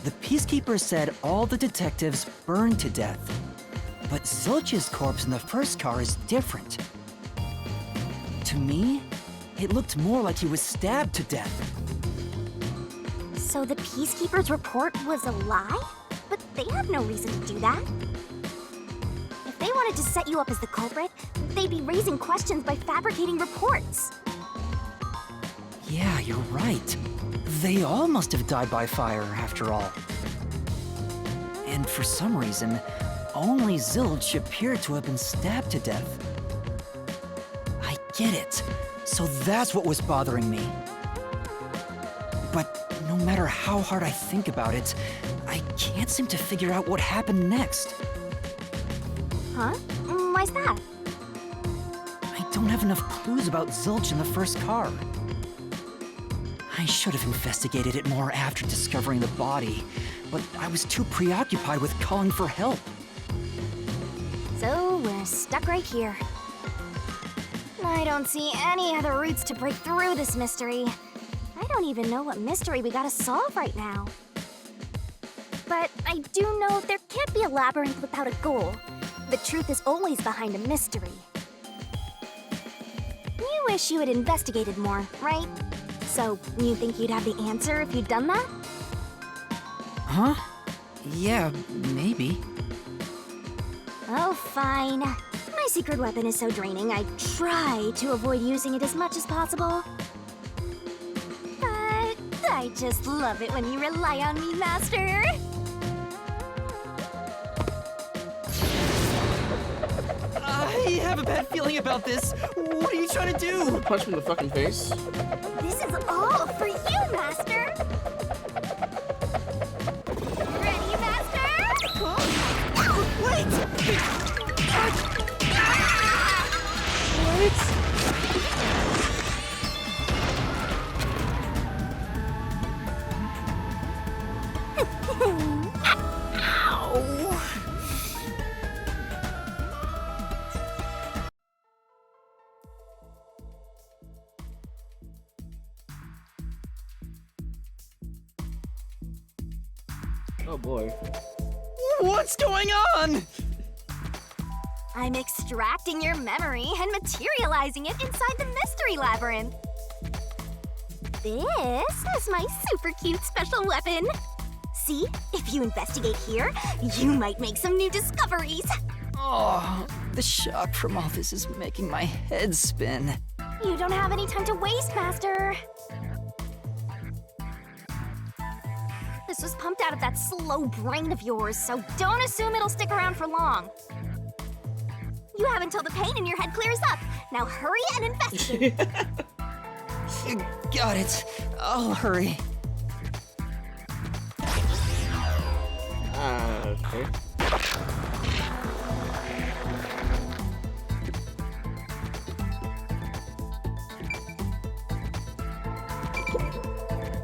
The Peacekeeper said all the detectives burned to death. But Zilch's corpse in the first car is different. To me, it looked more like he was stabbed to death. So the Peacekeeper's report was a lie? But they have no reason to do that. If they wanted to set you up as the culprit, they'd be raising questions by fabricating reports. Yeah, you're right. They all must have died by fire, after all. And for some reason, only Zilch appeared to have been stabbed to death. I get it. So that's what was bothering me. But no matter how hard I think about it, I can't seem to figure out what happened next. Huh? Why's that? I don't have enough clues about Zilch in the first car. I should have investigated it more after discovering the body, but I was too preoccupied with calling for help. So we're stuck right here. I don't see any other routes to break through this mystery. I don't even know what mystery we gotta solve right now. But I do know there can't be a labyrinth without a goal. The truth is always behind a mystery. You wish you had investigated more, right? So, you think you'd have the answer if you'd done that? Huh? Yeah, maybe. Oh, fine. My secret weapon is so draining, I try to avoid using it as much as possible. But I just love it when you rely on me, Master. I have a bad feeling about this. What are you trying to do? Punch him in the fucking face. This is all for you, Master. Ready, Master? Wait! Oh boy. What's going on? I'm extracting your memory and materializing it inside the mystery labyrinth. This is my super cute special weapon. See, if you investigate here, you might make some new discoveries. Oh, the shock from all this is making my head spin. You don't have any time to waste, Master. This was pumped out of that slow brain of yours, so don't assume it'll stick around for long. You have until the pain in your head clears up. Now hurry and investigate. Got it. I'll hurry. Okay.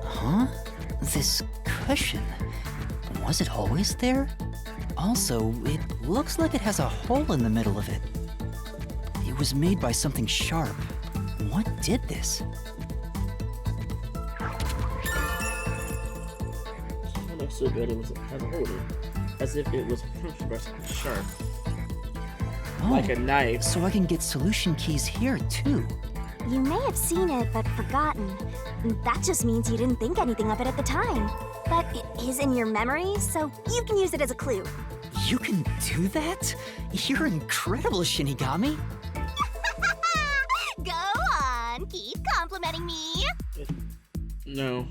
Huh? This cushion. Was it always there? Also, it looks like it has a hole in the middle of it. It was made by something sharp. What did this? It looks so good. It was has a hole in it, as if it was punctured by something sharp, Oh, like a knife. so I can get solution keys here too. You may have seen it, but forgotten. That just means you didn't think anything of it at the time. But it is in your memory, so you can use it as a clue. You can do that? You're incredible, Shinigami. Go on, keep complimenting me. No.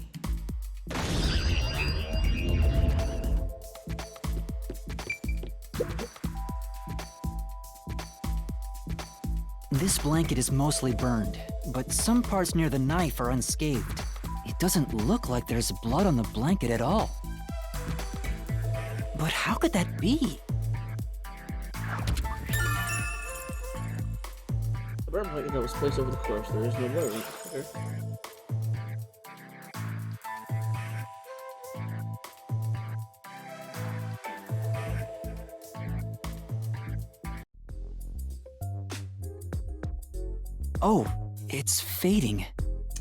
This blanket is mostly burned, but some parts near the knife are unscathed. It doesn't look like there's blood on the blanket at all. But how could that be? The burn blanket that was placed over the corpse. There is no blood. Okay. Oh, it's fading.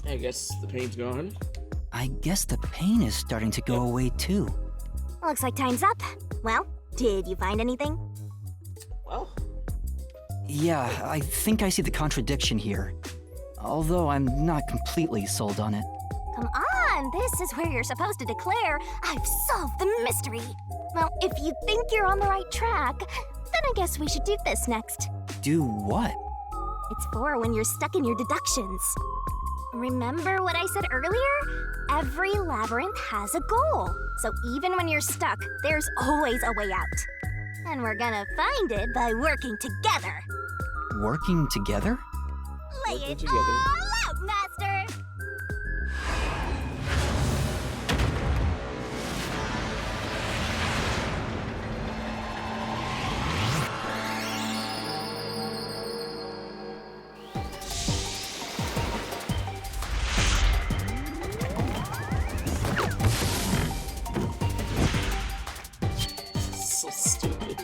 I guess the pain's gone. I guess the pain is starting to go away too. Looks like time's up. Well, did you find anything? Well, Yeah, I think I see the contradiction here. Although I'm not completely sold on it. Come on, this is where you're supposed to declare, I've solved the mystery. Well, if you think you're on the right track, then I guess we should do this next. Do what? It's for when you're stuck in your deductions. Remember what I said earlier? Every labyrinth has a goal. So even when you're stuck, there's always a way out. And we're gonna find it by working together. Working together? Lay Working it together. all out, Master! so stupid.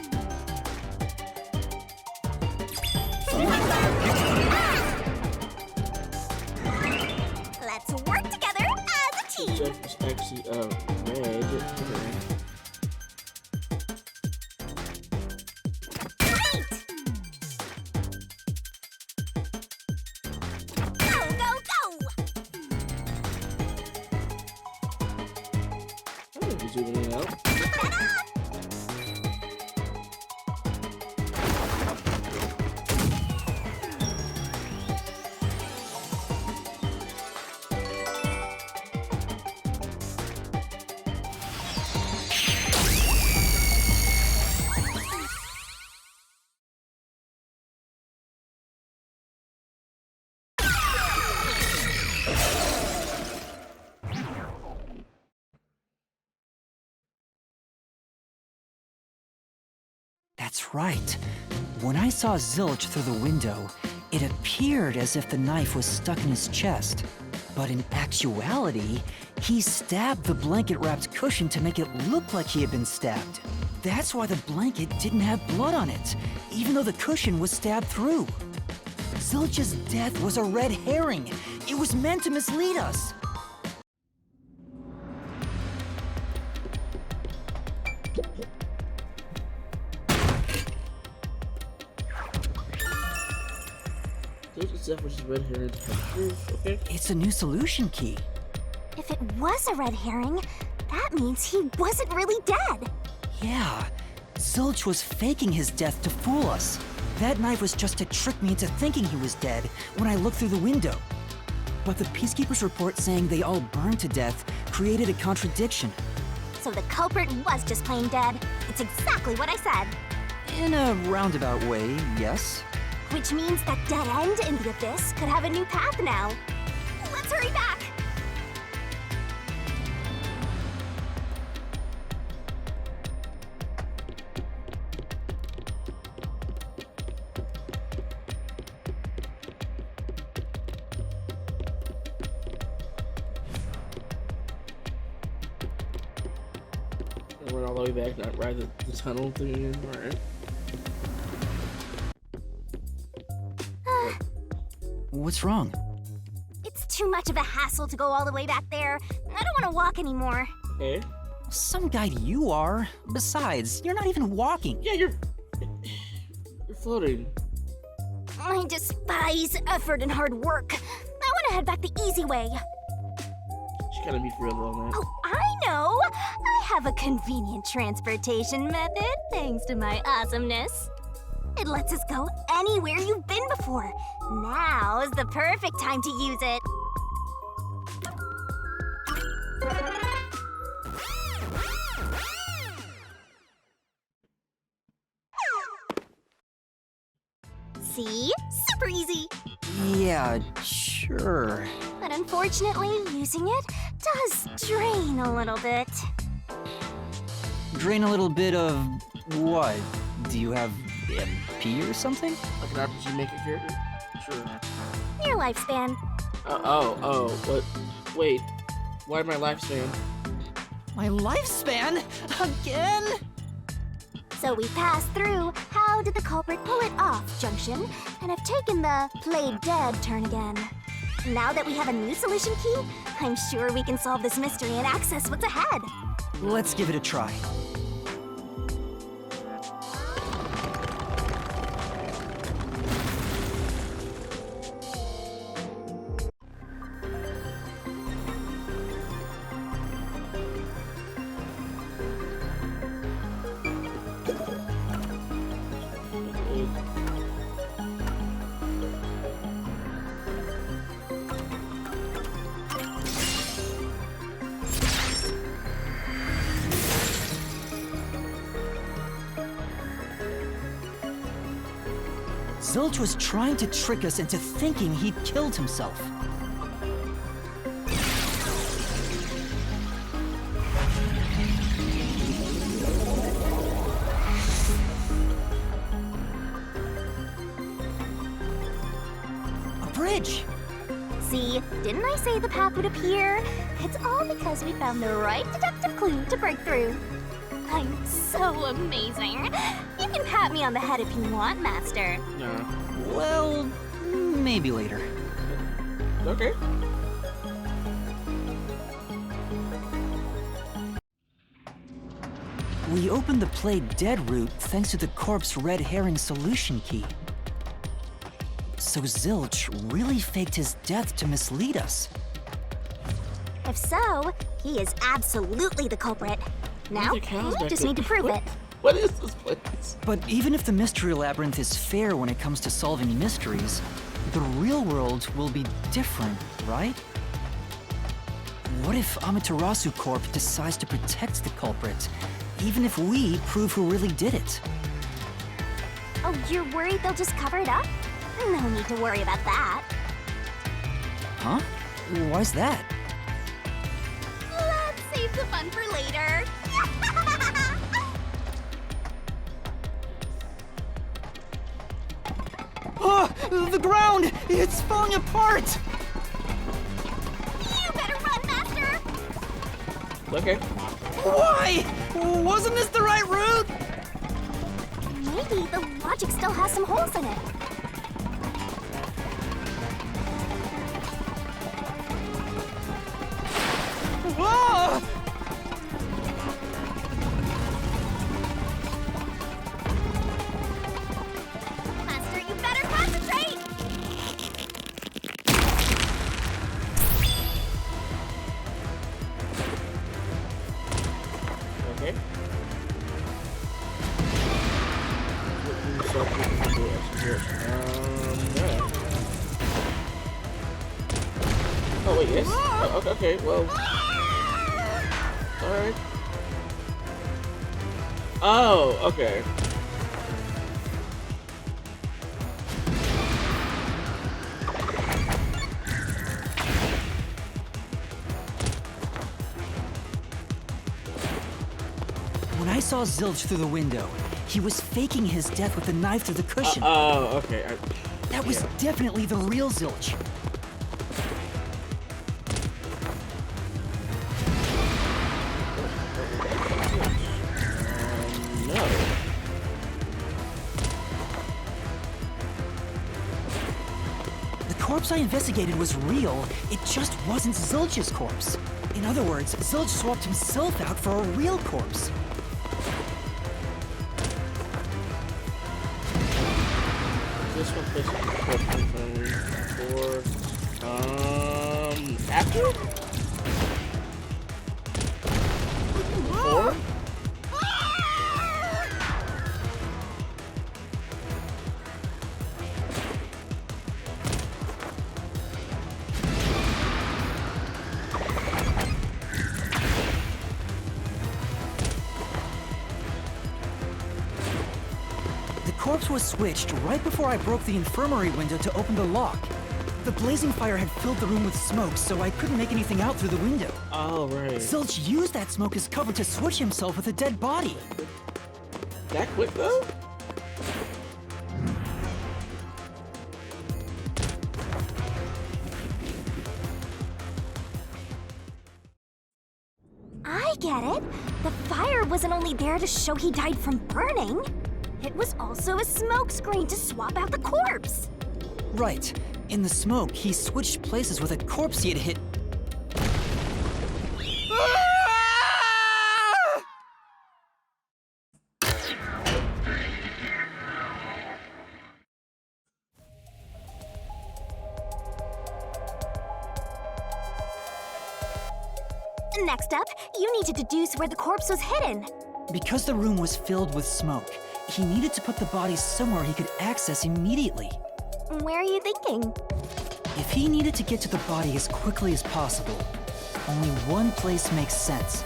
Let's work together as a team! Jeff is actually red. Okay. Great! Go, go, go! I think he's zooming in out. That's right. When I saw Zilch through the window, it appeared as if the knife was stuck in his chest. But in actuality, he stabbed the blanket-wrapped cushion to make it look like he had been stabbed. That's why the blanket didn't have blood on it, even though the cushion was stabbed through. Zilch's death was a red herring. It was meant to mislead us. Zilch's death was just red herring. Okay. It's a new solution key. If it was a red herring, that means he wasn't really dead. Yeah, Zilch was faking his death to fool us. That knife was just to trick me into thinking he was dead when I looked through the window. But the Peacekeeper's report saying they all burned to death created a contradiction. So the culprit was just plain dead. It's exactly what I said. In a roundabout way, yes. Which means that dead end in the abyss could have a new path now. Let's hurry back! I went all the way back, not ride the tunnel thing again. Alright. What's wrong? It's too much of a hassle to go all the way back there. I don't want to walk anymore. Okay. Some guide you are. Besides, you're not even walking. Yeah, you're floating. I despise effort and hard work. I want to head back the easy way. She kind of be for real on that. Oh, I know! I have a convenient transportation method, thanks to my awesomeness. It lets us go anywhere you've been before. Now's the perfect time to use it. See? Super easy. Yeah, sure. But unfortunately, using it does drain a little bit. Drain a little bit of what? Do you have MP or something? Like an RPG Maker character? Sure. Your lifespan. What? Wait. Why my lifespan? My lifespan? Again? So we passed through how did the culprit pull it off junction and have taken the played dead turn again. Now that we have a new solution key, I'm sure we can solve this mystery and access what's ahead. Let's give it a try. Zilch was trying to trick us into thinking he'd killed himself. A bridge! See, didn't I say the path would appear? It's all because we found the right deductive clue to break through. I'm so amazing. You can pat me on the head if you want, Master. No. Well, maybe later. Okay. We opened the played dead route thanks to the corpse red herring solution key. So Zilch really faked his death to mislead us. If so, he is absolutely the culprit. Now, The cow's we back just there. need to prove it. What is this place? But even if the Mystery Labyrinth is fair when it comes to solving mysteries, the real world will be different, right? What if Amaterasu Corp decides to protect the culprit, even if we prove who really did it? Oh, you're worried they'll just cover it up? No need to worry about that. Huh? Why's that? Let's save the fun for later. The ground! It's falling apart! You better run, Master! Okay. Why? Wasn't this the right route? Maybe the logic still has some holes in it. Ah! Master, you better concentrate! Okay. No. Oh wait, yes. Oh, okay, well. All right. Oh, okay. When I saw Zilch through the window, he was faking his death with the knife through the cushion. Oh, okay. That was yeah. definitely the real Zilch. No. The corpse I investigated was real, it just wasn't Zilch's corpse. In other words, Zilch swapped himself out for a real corpse. This one places question for after? Before? The corpse was switched right before I broke the infirmary window to open the lock. The blazing fire had filled the room with smoke, so I couldn't make anything out through the window. Oh, right. Zilch used that smoke as cover to switch himself with a dead body. That quick though? I get it. The fire wasn't only there to show he died from burning. It was also a smokescreen to swap out the corpse. Right. In the smoke, he switched places with a corpse he had hit. Next up, you need to deduce where the corpse was hidden. Because the room was filled with smoke, he needed to put the body somewhere he could access immediately. Where are you thinking? If he needed to get to the body as quickly as possible, only one place makes sense.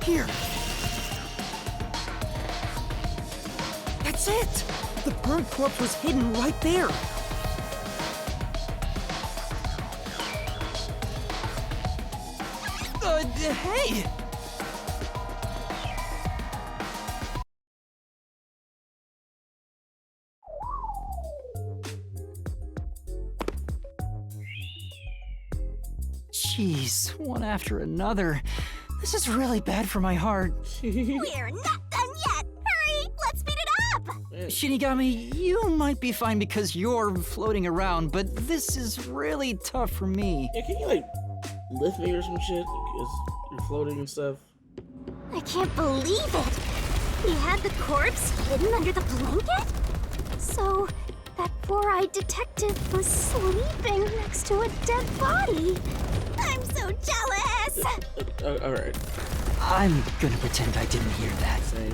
Here. That's it! The burnt corpse was hidden right there. Hey! Jeez, one after another. This is really bad for my heart. We're not done yet! Hurry! Let's speed it up! Shinigami, you might be fine because you're floating around, but this is really tough for me. Yeah, can you like lift me or some shit? Because you're floating and stuff. I can't believe it! He had the corpse hidden under the blanket? So, that four-eyed detective was sleeping next to a dead body. I'm so jealous! Alright. I'm gonna pretend I didn't hear that. Same.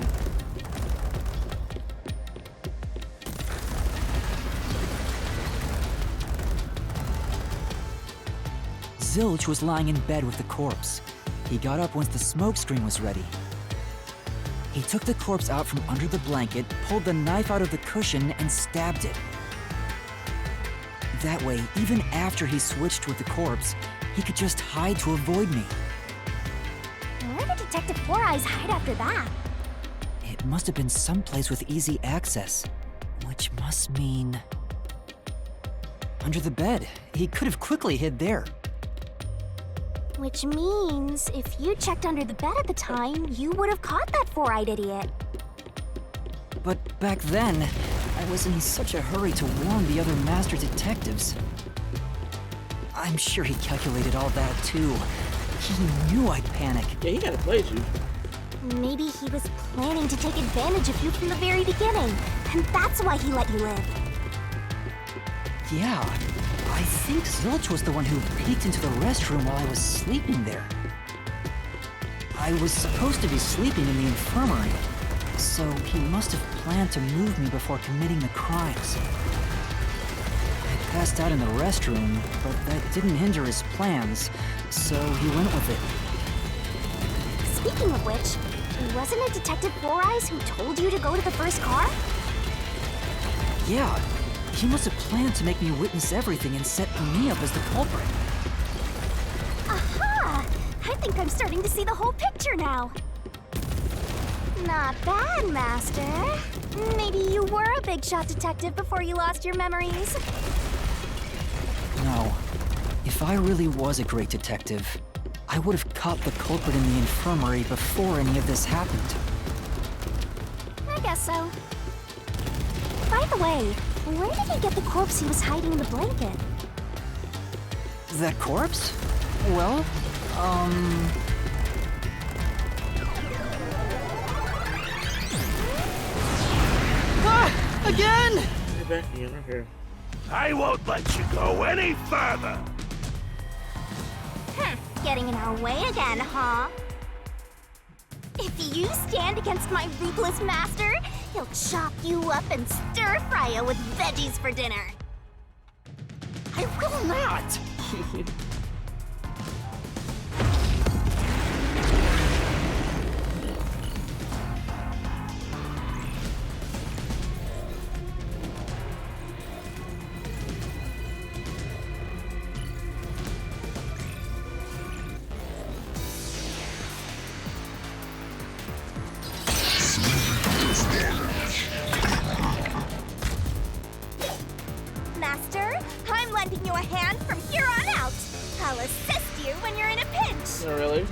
Zilch was lying in bed with the corpse. He got up once the smoke screen was ready. He took the corpse out from under the blanket, pulled the knife out of the cushion, and stabbed it. That way, even after he switched with the corpse, he could just hide to avoid me. Where did Detective Four Eyes hide after that? It must have been someplace with easy access, which must mean... under the bed. He could have quickly hid there. Which means, if you checked under the bed at the time, you would have caught that four-eyed idiot. But back then, I was in such a hurry to warn the other master detectives. I'm sure he calculated all that too. He knew I'd panic. Yeah, he gotta play you. Maybe he was planning to take advantage of you from the very beginning, and that's why he let you live. Yeah, I think Zilch was the one who peeked into the restroom while I was sleeping there. I was supposed to be sleeping in the infirmary, so he must have planned to move me before committing the crimes. I passed out in the restroom, but that didn't hinder his plans, so he went with it. Speaking of which, wasn't it Detective Four Eyes who told you to go to the first car? Yeah, he must have planned to make me witness everything and set me up as the culprit. Aha! I think I'm starting to see the whole picture now. Not bad, Master. Maybe you were a big shot detective before you lost your memories. No. If I really was a great detective, I would have caught the culprit in the infirmary before any of this happened. I guess so. By the way, where did he get the corpse he was hiding in the blanket? That corpse? Well, Again! Get back in, okay. I won't let you go any further! Getting in our way again, huh? If you stand against my ruthless master, he'll chop you up and stir-fry you with veggies for dinner. I will not! Master, I'm lending you a hand from here on out. I'll assist you when you're in a pinch. Not really.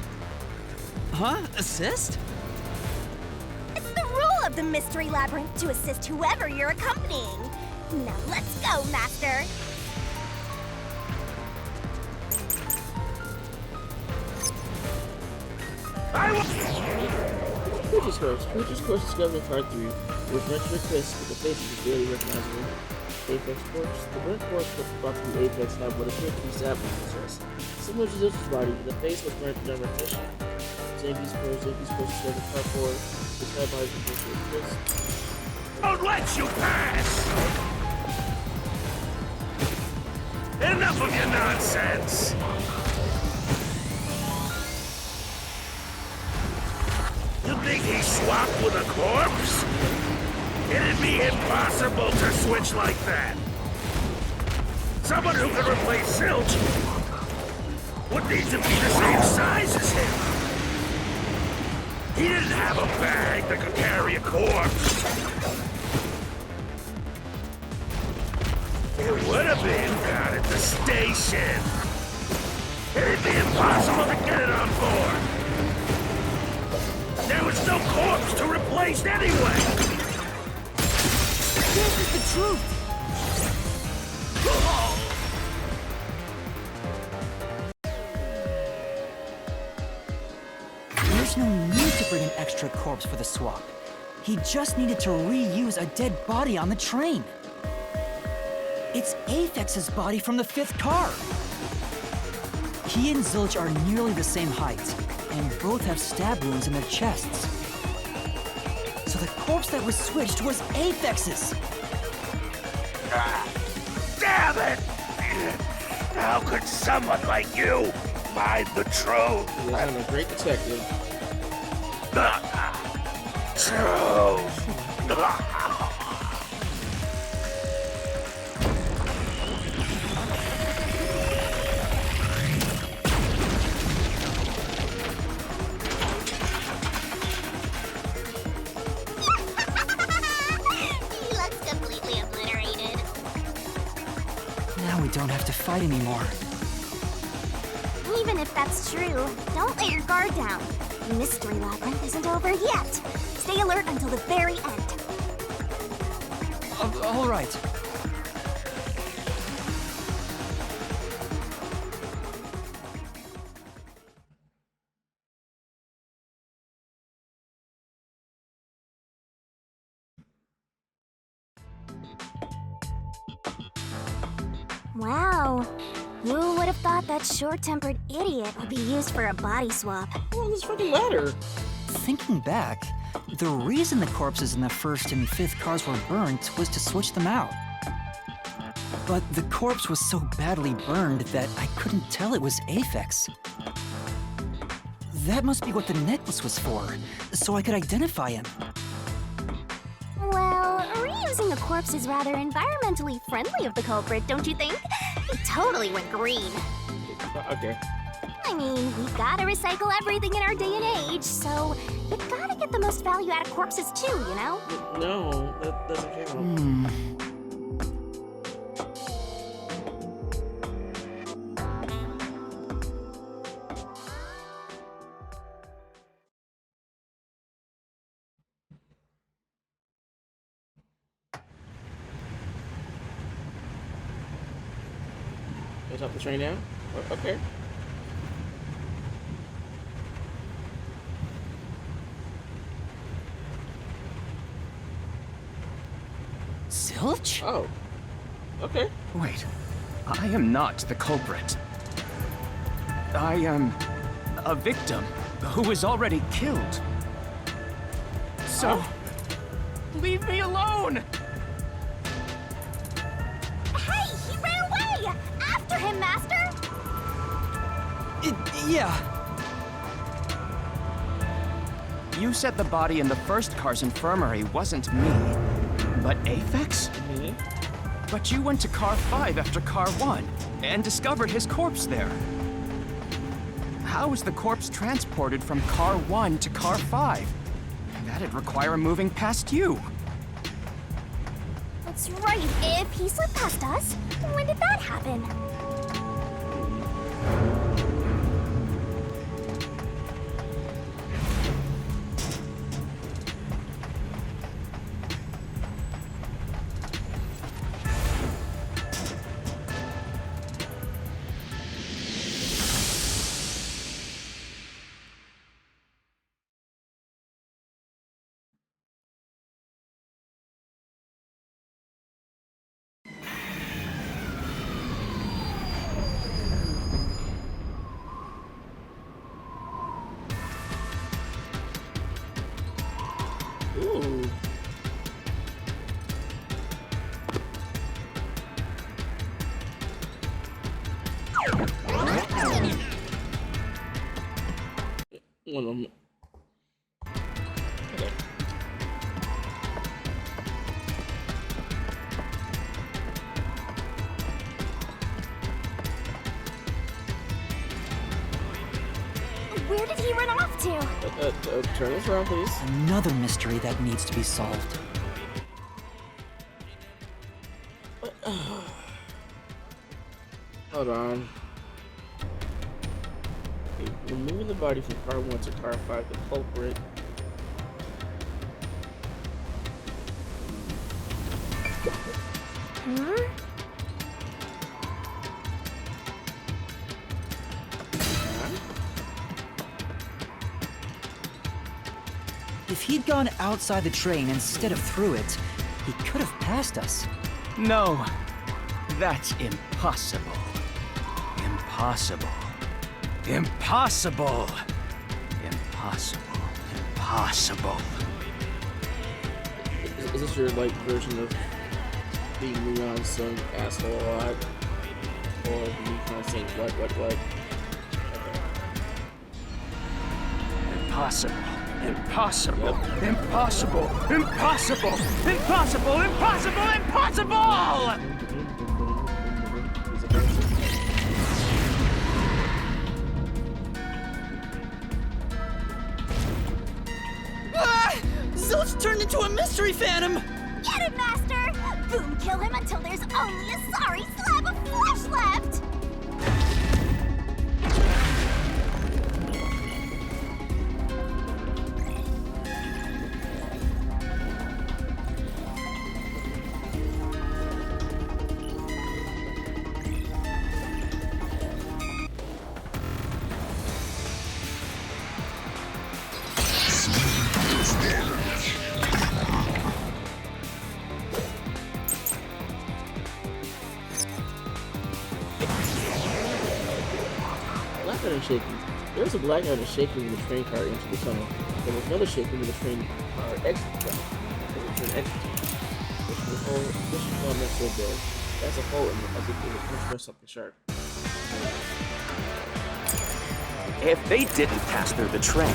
Huh? Assist? It's the rule of the Mystery Labyrinth to assist whoever you're accompanying. Now let's go, Master. Creature's course discovered in Part 3 was retro crisp with the faces is barely recognizable. Apex corpse. The burnt corpse with the buck from Apex had what appeared to be sapling process. Similar to Zilch's body, the face was burnt to number tissue. Zangi's course discovered in Part 4 which had bodies of virtual crisp. Don't let you pass! Enough of your nonsense! You think he swapped with a corpse? It'd be impossible to switch like that. Someone who could replace Zilch would need to be the same size as him. He didn't have a bag that could carry a corpse. It would have been down at the station. It'd be impossible to get it on board. There was no corpse to replace anyway! This is the truth! There's no need to bring an extra corpse for the swap. He just needed to reuse a dead body on the train. It's Aphex's body from the 5th car. He and Zilch are nearly the same height, and both have stab wounds in their chests. So the corpse that was switched was Aphex's! Ah, damn it! How could someone like you find the truth? I'm a great detective. truth. He looks completely obliterated. Now we don't have to fight anymore. Even if that's true, don't let your guard down. Mystery Labyrinth isn't over yet. Stay alert until the very end. All right. Wow. Who would have thought that short-tempered idiot would be used for a body swap? Well, this freaking ladder. Thinking back, the reason the corpses in the first and fifth cars were burnt was to switch them out. But the corpse was so badly burned that I couldn't tell it was Aphex. That must be what the necklace was for, so I could identify him. Well, reusing a corpse is rather environmentally friendly of the culprit, don't you think? It totally went green. Okay. I mean, we gotta recycle everything in our day and age, so you gotta get the most value out of corpses too, you know? No, that doesn't count. Let's up the train now? Okay. Zilch? Oh. Okay. Wait, I am not the culprit. I am a victim who was already killed. So, leave me alone! Hey, he ran away! After him, Master! Yeah. You said the body in the first car's infirmary wasn't me, but Aphex? Me? But you went to car 5 after car 1 and discovered his corpse there. How is the corpse transported from car 1 to car 5? That'd require moving past you. That's right, if he slipped past us, when did that happen? Ooh. One of them. Okay. Where did he run off to? Turn this around, please. Another mystery that needs to be solved. Hold on. Okay, removing the body from car 1 to car 5, the culprit. If he'd gone outside the train instead of through it, he could have passed us. No, that's impossible. Impossible. Impossible. Impossible. Impossible. Is this your, like, version of being Leon saying asshole a lot? Or me kind of saying what? Impossible. Impossible! Impossible! Impossible! Impossible! Impossible! Impossible! Zilch turned into a mystery phantom! Get it, Master! Boom, kill him until there's only a sorry slab of flesh left! Blackout and shaking. There was a blackout and shaking when the train car entered the tunnel. There was another shaking when the train car exited the tunnel. There was an exit. This is one that's so big. That's a hole in it as if it was punched by something sharp. If they didn't pass through the train,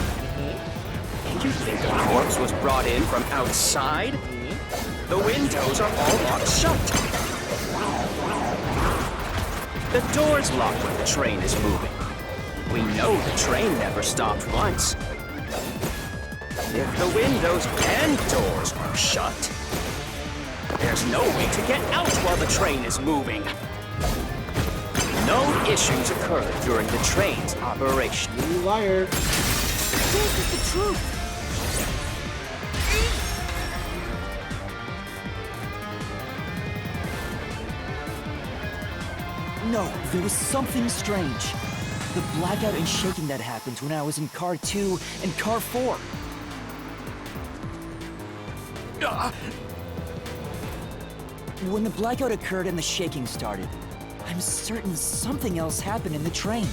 you think a corpse was brought in from outside? The windows are all locked shut. The door's locked when the train is moving. We know the train never stopped once. If the windows and doors are shut, there's no way to get out while the train is moving. No issues occurred during the train's operation. You liar. This is the truth! No, there was something strange. The blackout and shaking that happened when I was in Car 2 and Car 4. When the blackout occurred and the shaking started, I'm certain something else happened in the train.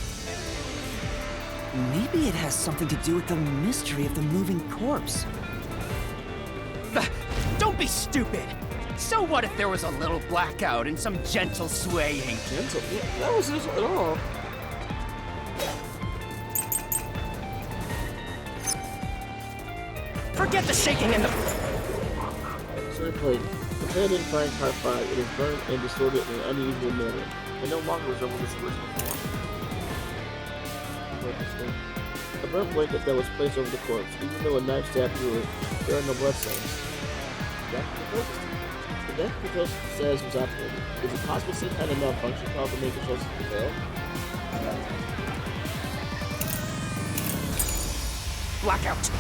Maybe it has something to do with the mystery of the moving corpse. Don't be stupid! So what if there was a little blackout and some gentle swaying? Gentle? Yeah, that wasn't at all. Forget the shaking and the... Sorry, plate. The train didn't find Car 5. It is burned and distorted in an unusual manner. It no longer resembles its original form. A burnt blanket that was placed over the corpse. Even though a knife stabbed through it, there are no blood stains. The death control status was operated. Is it possible some kind of malfunction caused the main control system to fail? Blackout.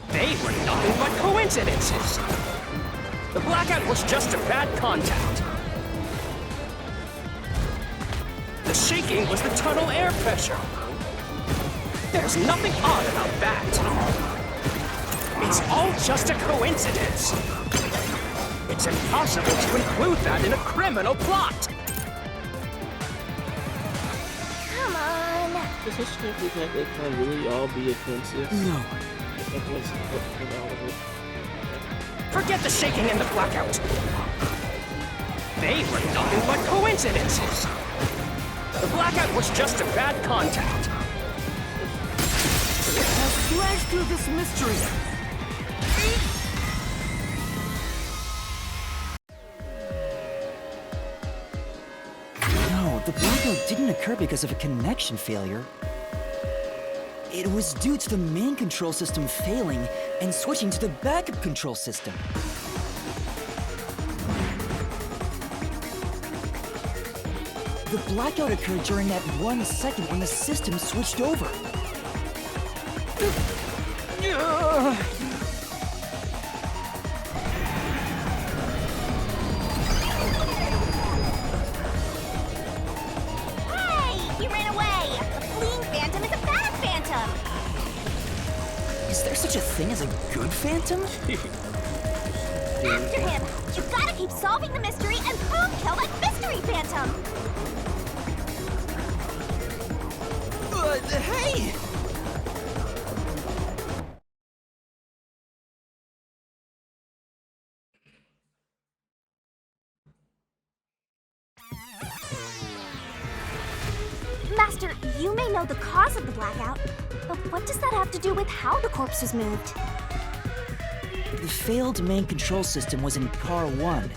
They were nothing but coincidences. The blackout was just a bad contact. The shaking was the tunnel air pressure. There's nothing odd about that. It's all just a coincidence. It's impossible to include that in a criminal plot. Come on! Does history protect it can really all be a coincidence? No. Forget the shaking and the blackout. They were nothing but coincidences. The blackout was just a bad contact. Now slash through this mystery. No, the blackout didn't occur because of a connection failure. It was due to the main control system failing and switching to the backup control system. The blackout occurred during that 1 second when the system switched over. Hey! He ran away! A fleeing phantom is a bad phantom! Is there such a thing as a good phantom? After him! You've gotta keep solving the mystery and boom, kill that mystery phantom! Hey! Master, You may know the cause of the blackout, but what does that have to do with how the corpse was moved? The failed main control system was in Car 1,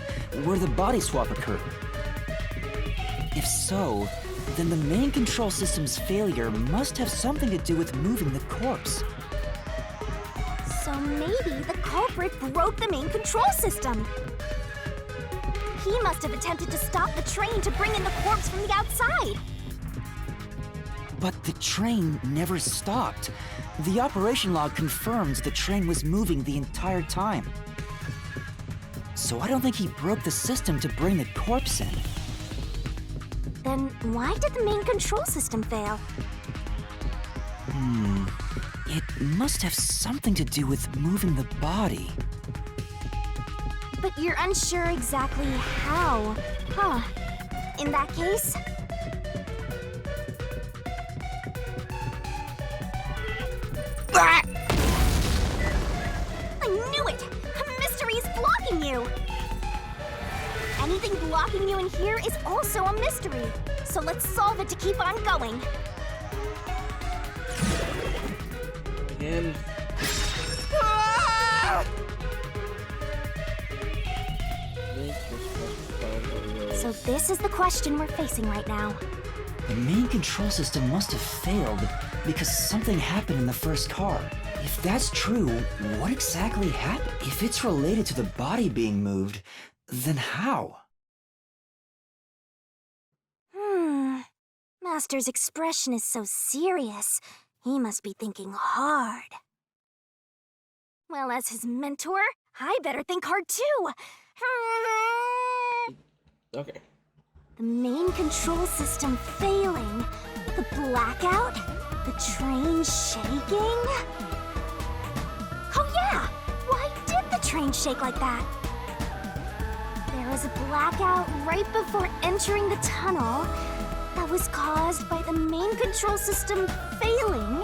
where the body swap occurred. If so, then the main control system's failure must have something to do with moving the corpse. So maybe the culprit broke the main control system. He must have attempted to stop the train to bring in the corpse from the outside. But the train never stopped. The operation log confirms the train was moving the entire time. So I don't think he broke the system to bring the corpse in. Then why did the main control system fail? It must have something to do with moving the body. But you're unsure exactly how, huh? In that case, I knew it! A mystery is blocking you! Anything blocking you in here is also a mystery. So let's solve it to keep on going. Again. So this is the question we're facing right now. The main control system must have failed because something happened in the first car. If that's true, what exactly happened? If it's related to the body being moved, then how? Master's expression is so serious. He must be thinking hard. Well, as his mentor, I better think hard too. Okay. The main control system failing, the blackout, the train shaking. Oh yeah! Why did the train shake like that? There was a blackout right before entering the tunnel that was caused by the main control system failing.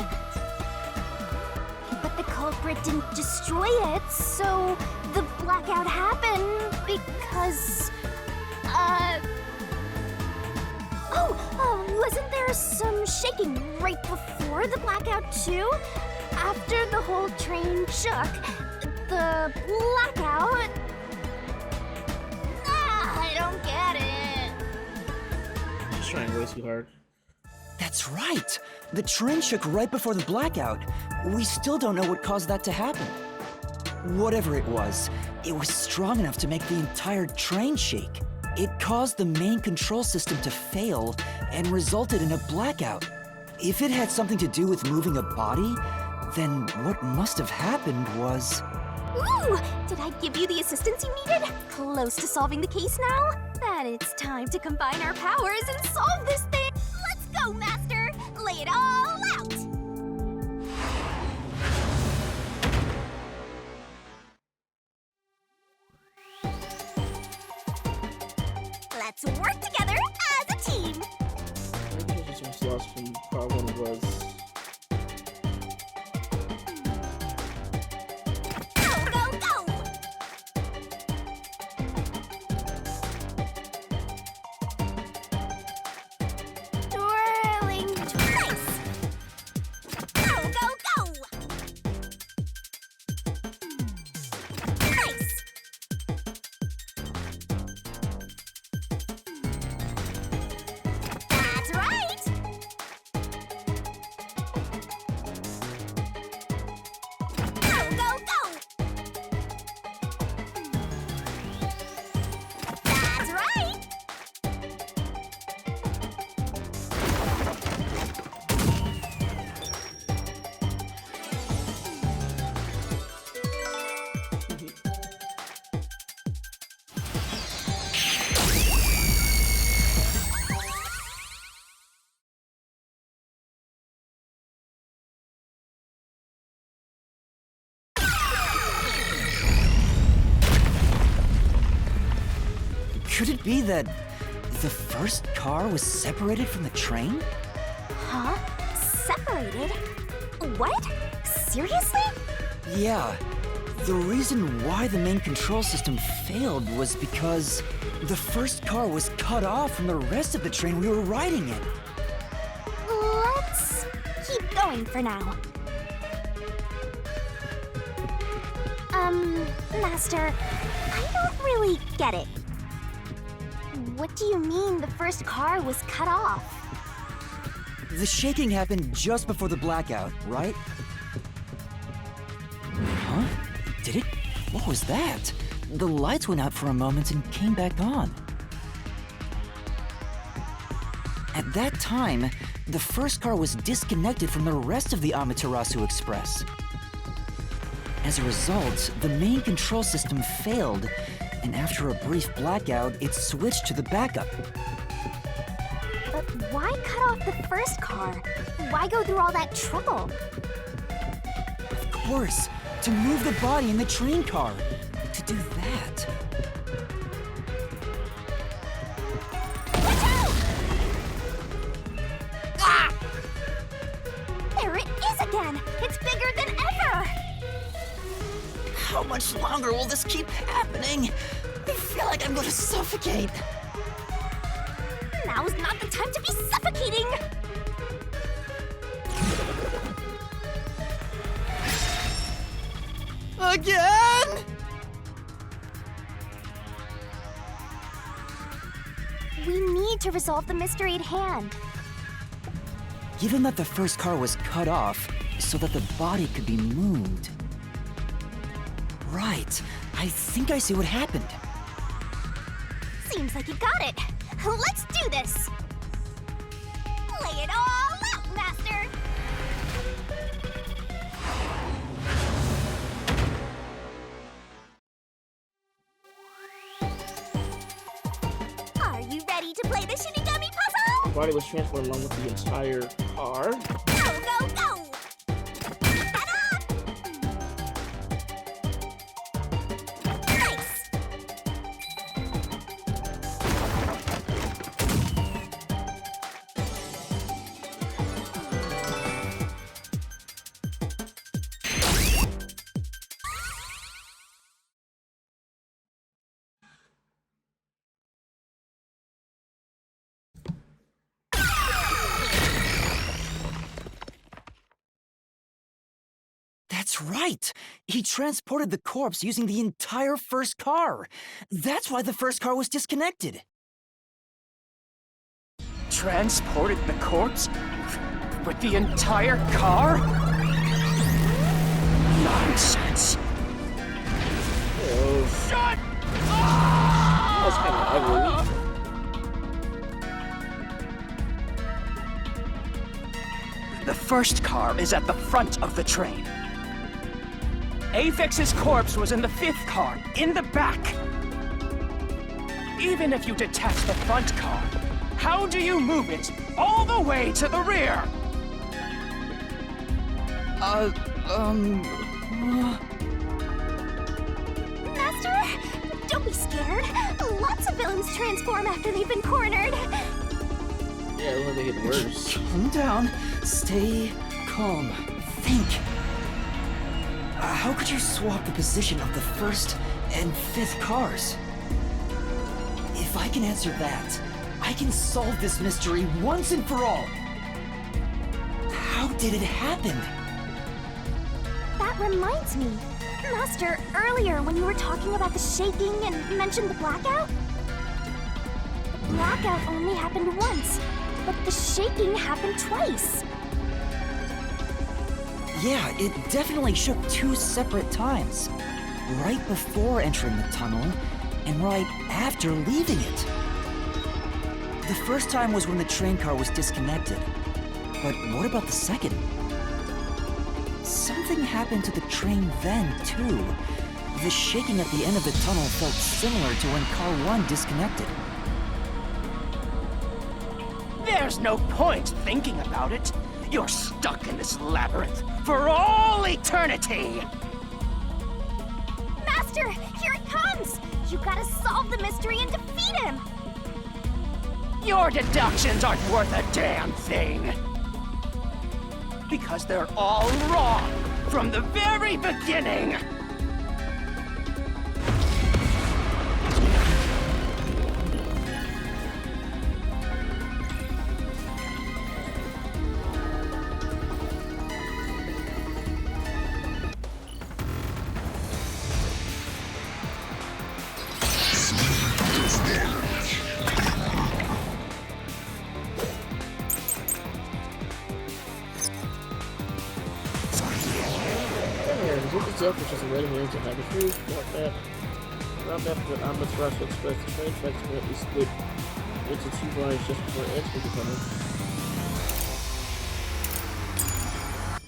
But the culprit didn't destroy it, so the blackout happened because... wasn't there some shaking right before the blackout too? After the whole train shook, the blackout... I don't get it. She's trying way too hard. That's right! The train shook right before the blackout. We still don't know what caused that to happen. Whatever it was strong enough to make the entire train shake. It caused the main control system to fail and resulted in a blackout. If it had something to do with moving a body, then what must have happened was... Ooh! Did I give you the assistance you needed? Close to solving the case now? Then it's time to combine our powers and solve this thing! Let's go, Master! Lay it all out! Let's work together as a team! Maybe this was lost from part one was. Go, go, go! Twirling twice! Go, go, go! Nice! That's right! Go, go, go! That's right! Could it be that the first car was separated from the train? Huh? Separated? What? Seriously? Yeah. The reason why the main control system failed was because the first car was cut off from the rest of the train we were riding in. going for now. Master, I don't really get it. What do you mean the first car was cut off? The shaking happened just before the blackout, right? Huh? Did it? What was that? The lights went out for a moment and came back on. At that time, the first car was disconnected from the rest of the Amaterasu Express. As a result, the main control system failed, and after a brief blackout, it switched to the backup. But why cut off the first car? Why go through all that trouble? Of course, to move the body in the train car. To do that. Watch out! Ah! There it is again! It's bigger than ever! How much longer will this keep happening? I feel like I'm going to suffocate. Now's not the time to be suffocating! Again? We need to resolve the mystery at hand. Given that the first car was cut off so that the body could be moved. Right. I think I see what happened. Seems like you got it. Let's do this! Lay it all out, Master! Are you ready to play the Shinigami puzzle? The body was transformed along with the entire car. Go, go, go! Head up! Nice! That's right! He transported the corpse using the entire first car. That's why the first car was disconnected. Transported the corpse? With the entire car? Nonsense. Oh, Shut that was kind of ugly. The first car is at the front of the train. Avex's corpse was in the fifth car, in the back. Even if you detach the front car, how do you move it all the way to the rear? Master, don't be scared. Lots of villains transform after they've been cornered. Yeah, it only get worse. Calm down. Stay calm. Think. How could you swap the position of the first and fifth cars? If I can answer that, I can solve this mystery once and for all. How did it happen? That reminds me. Master, earlier when you were talking about the shaking and mentioned the blackout? The blackout only happened once, but the shaking happened twice. Yeah, it definitely shook two separate times. Right before entering the tunnel, and right after leaving it. The first time was when the train car was disconnected. But what about the second? Something happened to the train then, too. The shaking at the end of the tunnel felt similar to when Car 1 disconnected. There's no point thinking about it. You're stuck in this labyrinth for all eternity! Master, here it comes! You gotta solve the mystery and defeat him! Your deductions aren't worth a damn thing! Because they're all wrong from the very beginning! itself, which is a way to means to have the truth. Round after the Amaterasu Express, the train tracks currently split into two lines just before it enters the tunnel.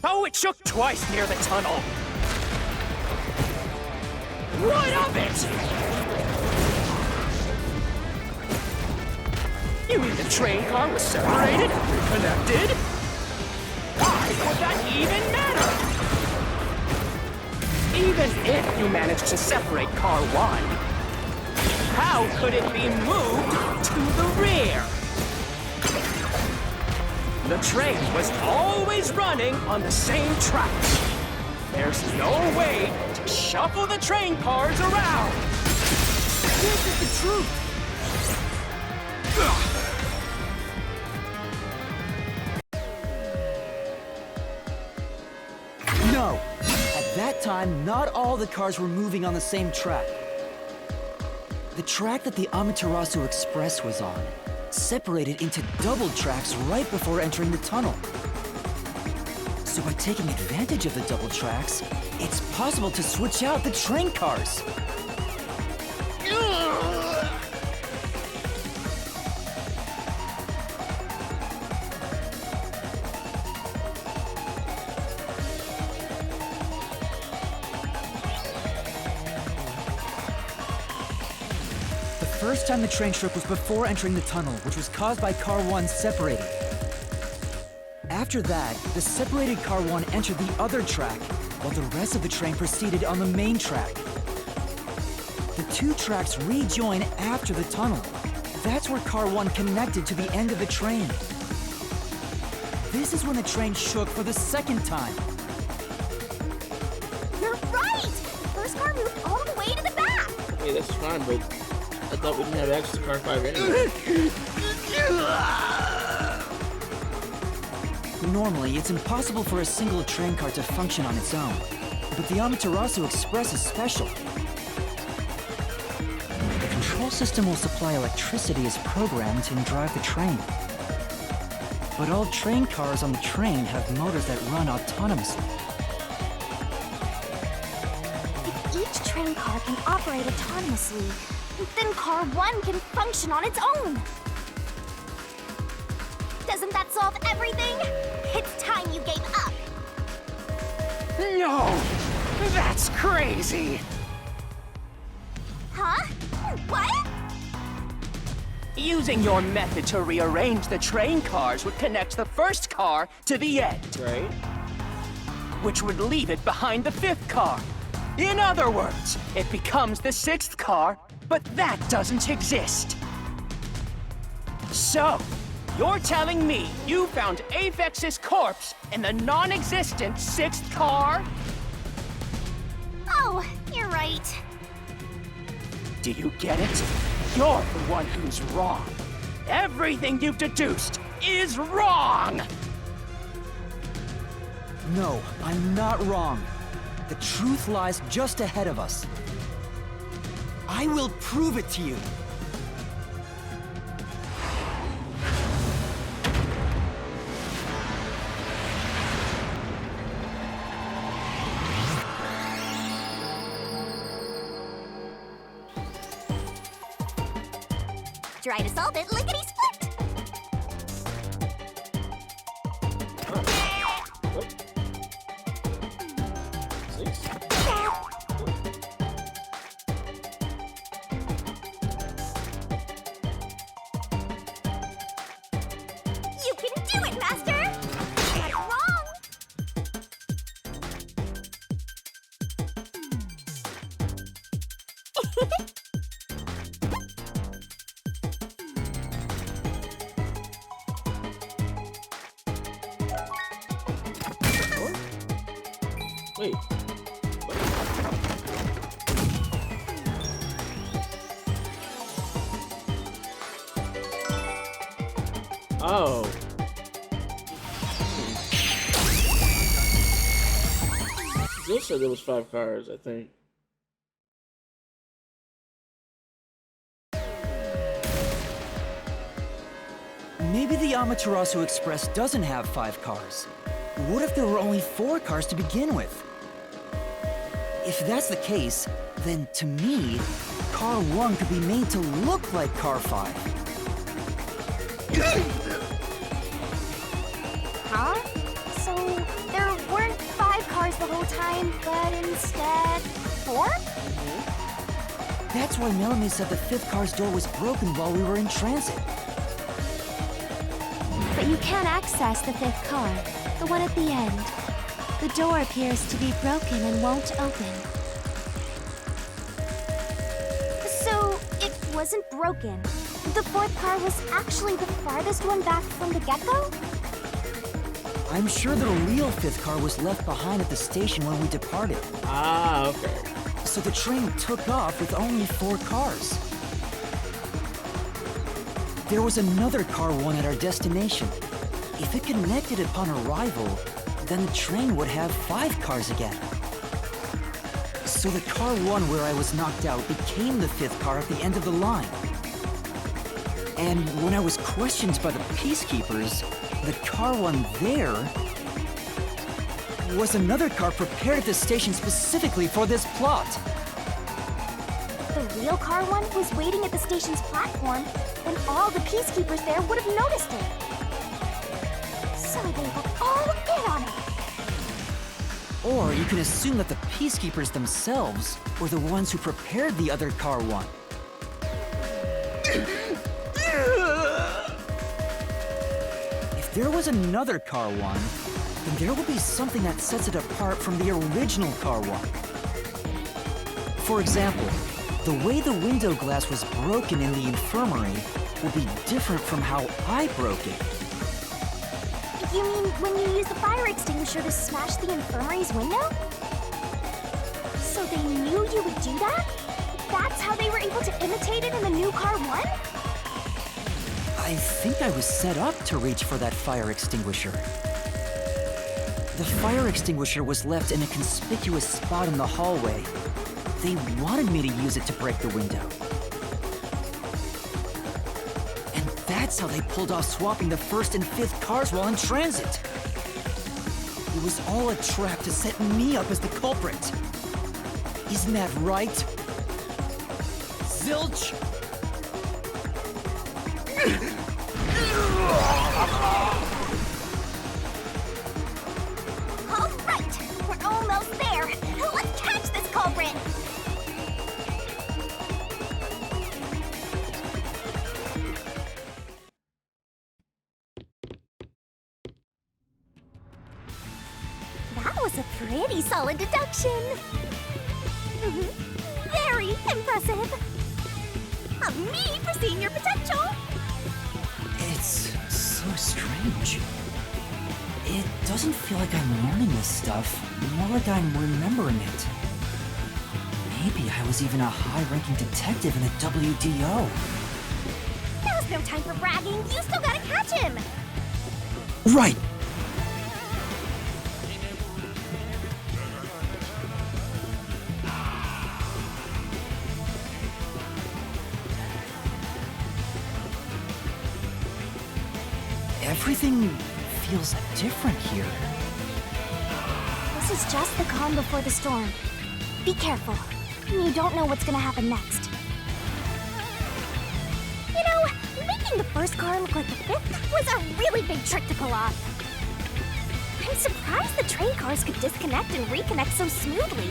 Oh, it shook twice near the tunnel. Right up it! You mean the train car was separated and reconnected? Why would that even matter? Even if you managed to separate car 1, how could it be moved to the rear? The train was always running on the same tracks. There's no way to shuffle the train cars around. This is the truth. No. At that time, not all the cars were moving on the same track. The track that the Amaterasu Express was on separated into double tracks right before entering the tunnel. So by taking advantage of the double tracks, it's possible to switch out the train cars. The first time the train trip was before entering the tunnel, which was caused by Car 1 separating. After that, the separated Car 1 entered the other track, while the rest of the train proceeded on the main track. The two tracks rejoin after the tunnel. That's where Car 1 connected to the end of the train. This is when the train shook for the second time. You're right! The first car moved all the way to the back! Hey, that's fine, but I thought we didn't have access to car 5 anyway. Normally, it's impossible for a single train car to function on its own. But the Amaterasu Express is special. The control system will supply electricity as programmed and drive the train. But all train cars on the train have motors that run autonomously. If each train car can operate autonomously, then car 1 can function on its own! Doesn't that solve everything? It's time you gave up! No! That's crazy! Huh? What? Using your method to rearrange the train cars would connect the first car to the end, Right? which would leave it behind the fifth car. In other words, it becomes the sixth car, but that doesn't exist. So, you're telling me you found Aphex's corpse in the non-existent sixth car? Oh, you're right. Do you get it? You're the one who's wrong. Everything you've deduced is wrong! No, I'm not wrong. The truth lies just ahead of us. I will prove it to you. Try to solve it lickety-split! What? 6? You can do it, Master! Got it wrong! Wait. Oh. Zill said there was 5 cars, I think. Maybe the Amaterasu Express doesn't have 5 cars. What if there were only 4 cars to begin with? If that's the case, then to me, Car 1 could be made to look like Car 5. Huh? So there weren't 5 cars the whole time, but instead 4? That's why Melanie said the 5th car's door was broken while we were in transit. But you can't access the 5th car, the one at the end. The door appears to be broken and won't open. So it wasn't broken. The 4th car was actually the farthest one back from the get-go? I'm sure the real 5th car was left behind at the station when we departed. Ah, okay. So the train took off with only 4 cars. There was another Car 1 at our destination. If it connected upon arrival, then the train would have 5 cars again. So the Car 1 where I was knocked out became the 5th car at the end of the line. And when I was questioned by the Peacekeepers, the Car 1 there was another car prepared at the station specifically for this plot. The real Car 1 was waiting at the station's platform when all the Peacekeepers there would have noticed it. So they were all in on it. Or you can assume that the Peacekeepers themselves were the ones who prepared the other Car 1. If there was another Car 1, then there will be something that sets it apart from the original Car 1. For example, the way the window glass was broken in the infirmary will be different from how I broke it. You mean when you used the fire extinguisher to smash the infirmary's window? So they knew you would do that? That's how they were able to imitate it in the new Car 1? I think I was set up to reach for that fire extinguisher. The fire extinguisher was left in a conspicuous spot in the hallway. They wanted me to use it to break the window. And that's how they pulled off swapping the 1st and 5th cars while in transit. It was all a trap to set me up as the culprit. Isn't that right? Zilch? All right, we're almost there. Let's catch this culprit. That was a pretty solid deduction. Very impressive. Me for seeing your potential. It's so strange. It doesn't feel like I'm learning this stuff, more like I'm remembering it. Maybe I was even a high-ranking detective in the WDO. Now's no time for bragging. You still gotta catch him. Right! Everything feels different here. This is just the calm before the storm. Be careful. You don't know what's gonna happen next. You know, making the 1st car look like the 5th was a really big trick to pull off. I'm surprised the train cars could disconnect and reconnect so smoothly.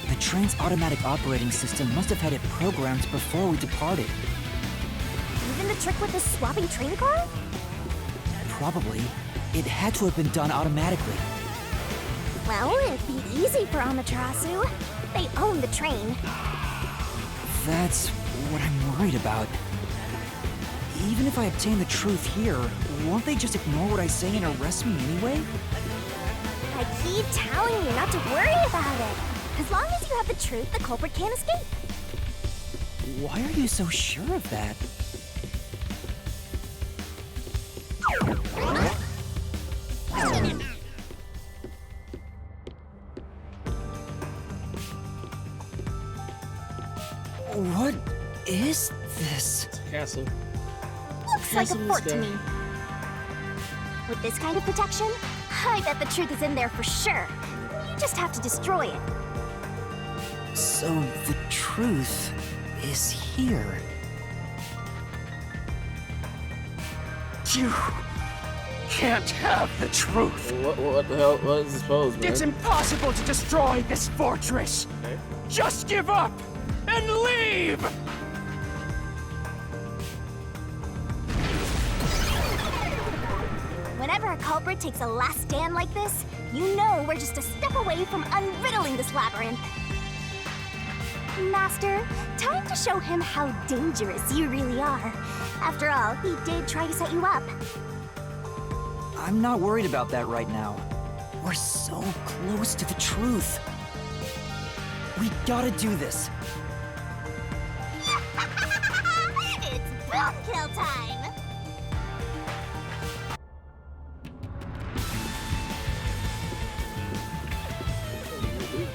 The train's automatic operating system must have had it programmed before we departed. Even the trick with the swapping train car? Probably. It had to have been done automatically. Well, it'd be easy for Amaterasu. They own the train. That's what I'm worried about. Even if I obtain the truth here, won't they just ignore what I say and arrest me anyway? I keep telling you not to worry about it. As long as you have the truth, the culprit can't escape. Why are you so sure of that? What is this? It's a castle. Looks like a Castle in the fort to sky. me. With this kind of protection, I bet the truth is in there for sure. You just have to destroy it. So the truth is here. You can't have the truth. What the hell? What is this pose, man? It's impossible to destroy this fortress. Okay. Just give up and leave! Whenever a culprit takes a last stand like this, you know we're just a step away from unriddling this labyrinth. Master, time to show him how dangerous you really are. After all, he did try to set you up. I'm not worried about that right now. We're so close to the truth. We gotta do this. It's boom kill time!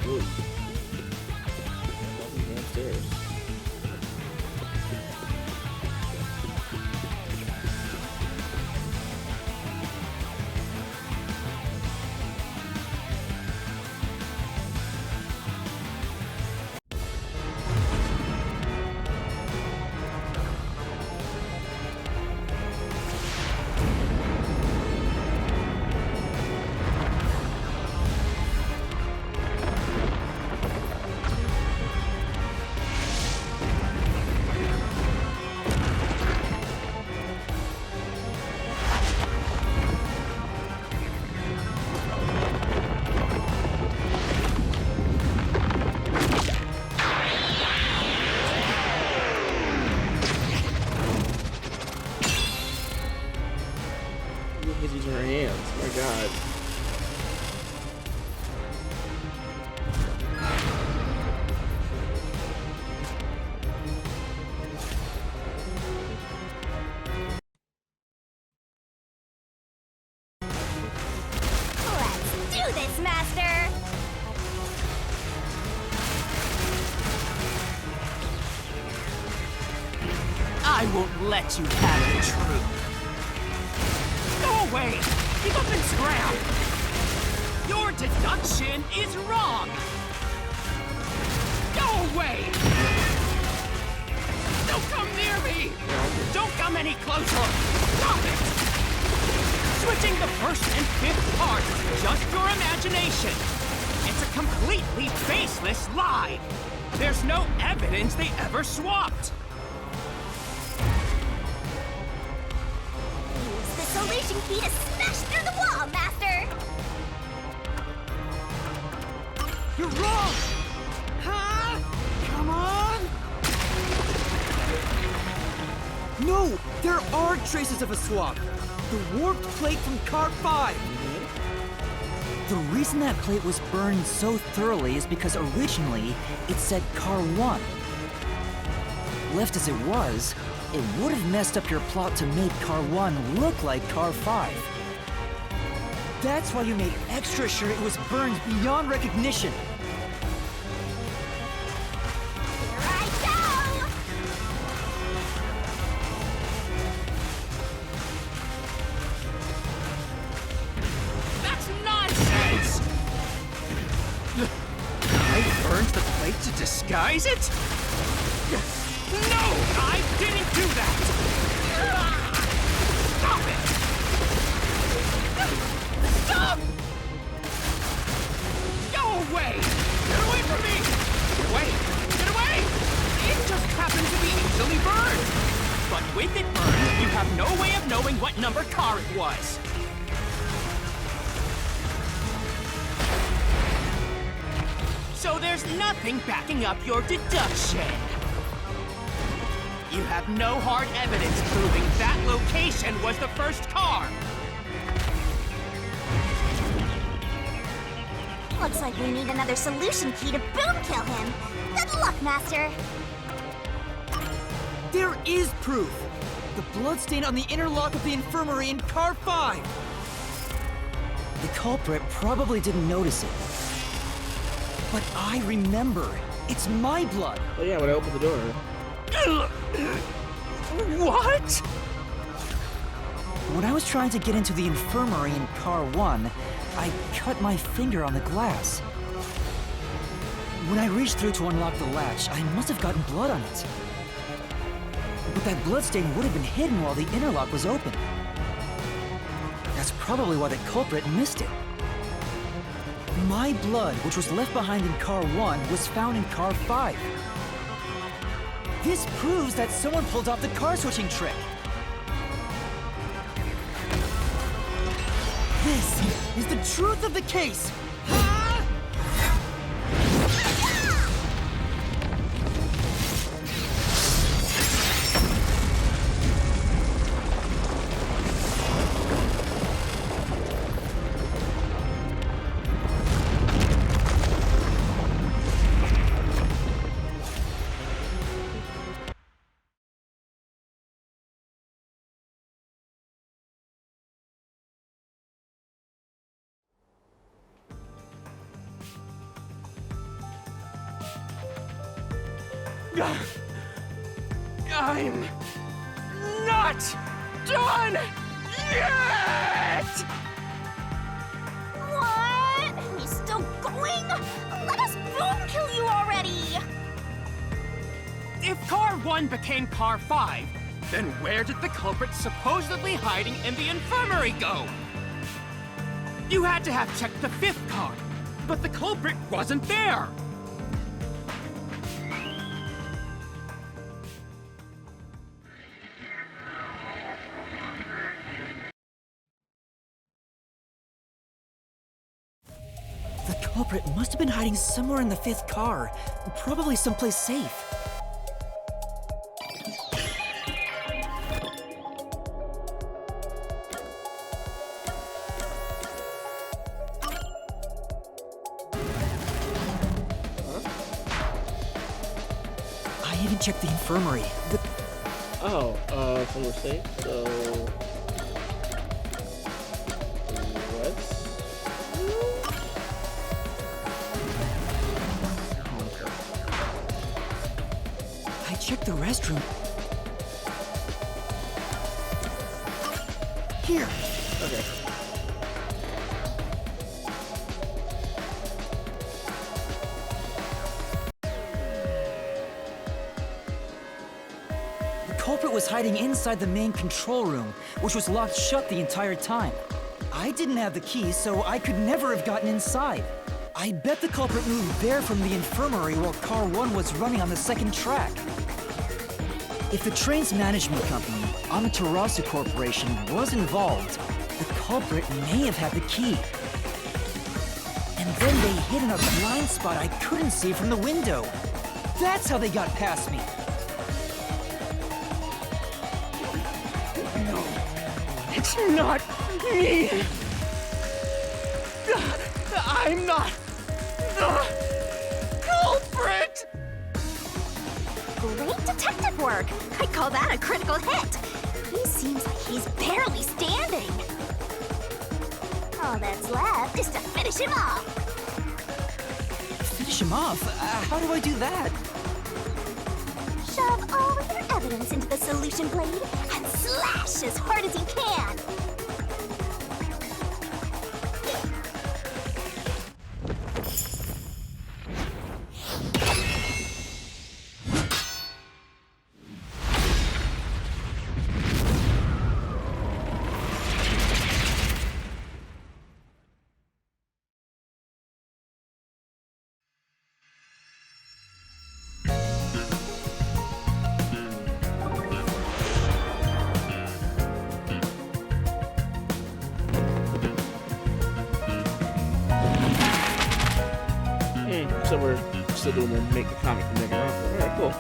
Ooh. Downstairs. He's using her hands. My God. Let's do this, Master! I won't let you have the truth. Go away! Give up and scram! Your deduction is wrong! Go away! Don't come near me! Don't come any closer! Stop it! Switching the first and fifth parts is just your imagination. It's a completely baseless lie. There's no evidence they ever swapped. Use the solution key to smash through the wall, Master! You're wrong! Huh? Come on! No! There are traces of a swap! The warped plate from Car 5! The reason that plate was burned so thoroughly is because originally it said Car 1. Left as it was, it would have messed up your plot to make Car 1 look like Car 5. That's why you made extra sure it was burned beyond recognition. Here I go! That's nonsense! I burned the plate to disguise it? No! I didn't do that! Stop it! Stop! Go away! Get away from me! Get away! Get away! It just happened to be easily burned! But with it burned, you have no way of knowing what number car it was. So there's nothing backing up your deduction. You have no hard evidence proving that location was the first car. Looks like we need another solution key to boom kill him. Good luck, Master. There is proof! The bloodstain on the inner lock of the infirmary in Car 5! The culprit probably didn't notice it. But I remember. It's my blood. Oh yeah, when I opened the door. What? When I was trying to get into the infirmary in Car 1, I cut my finger on the glass. When I reached through to unlock the latch, I must have gotten blood on it. But that bloodstain would have been hidden while the interlock was open. That's probably why the culprit missed it. My blood, which was left behind in Car 1, was found in Car 5. This proves that someone pulled off the car switching trick. This is the truth of the case! I'm not done yet! What? He's still going? Let us boom kill you already! If Car 1 became Car 5, then where did the culprit supposedly hiding in the infirmary go? You had to have checked the 5th car, but the culprit wasn't there! The culprit must have been hiding somewhere in the 5th car, probably someplace safe. I even checked the infirmary. From the safe, so... I checked the restroom. Here. Okay. The culprit was hiding inside the main control room, which was locked shut the entire time. I didn't have the key, so I could never have gotten inside. I bet the culprit moved there from the infirmary while Car 1 was running on the 2nd track. If the train's management company, Amaterasu Corporation, was involved, the culprit may have had the key. And then they hid in a blind spot I couldn't see from the window. That's how they got past me. No, it's not me! I'm not the culprit! Great detective work! I'd call that a critical hit! He seems like he's barely standing! All that's left is to finish him off! Finish him off? How do I do that? Shove all of your evidence into the solution blade and slash as hard as you can! So we're still doing the make the comic from there. Alright, cool.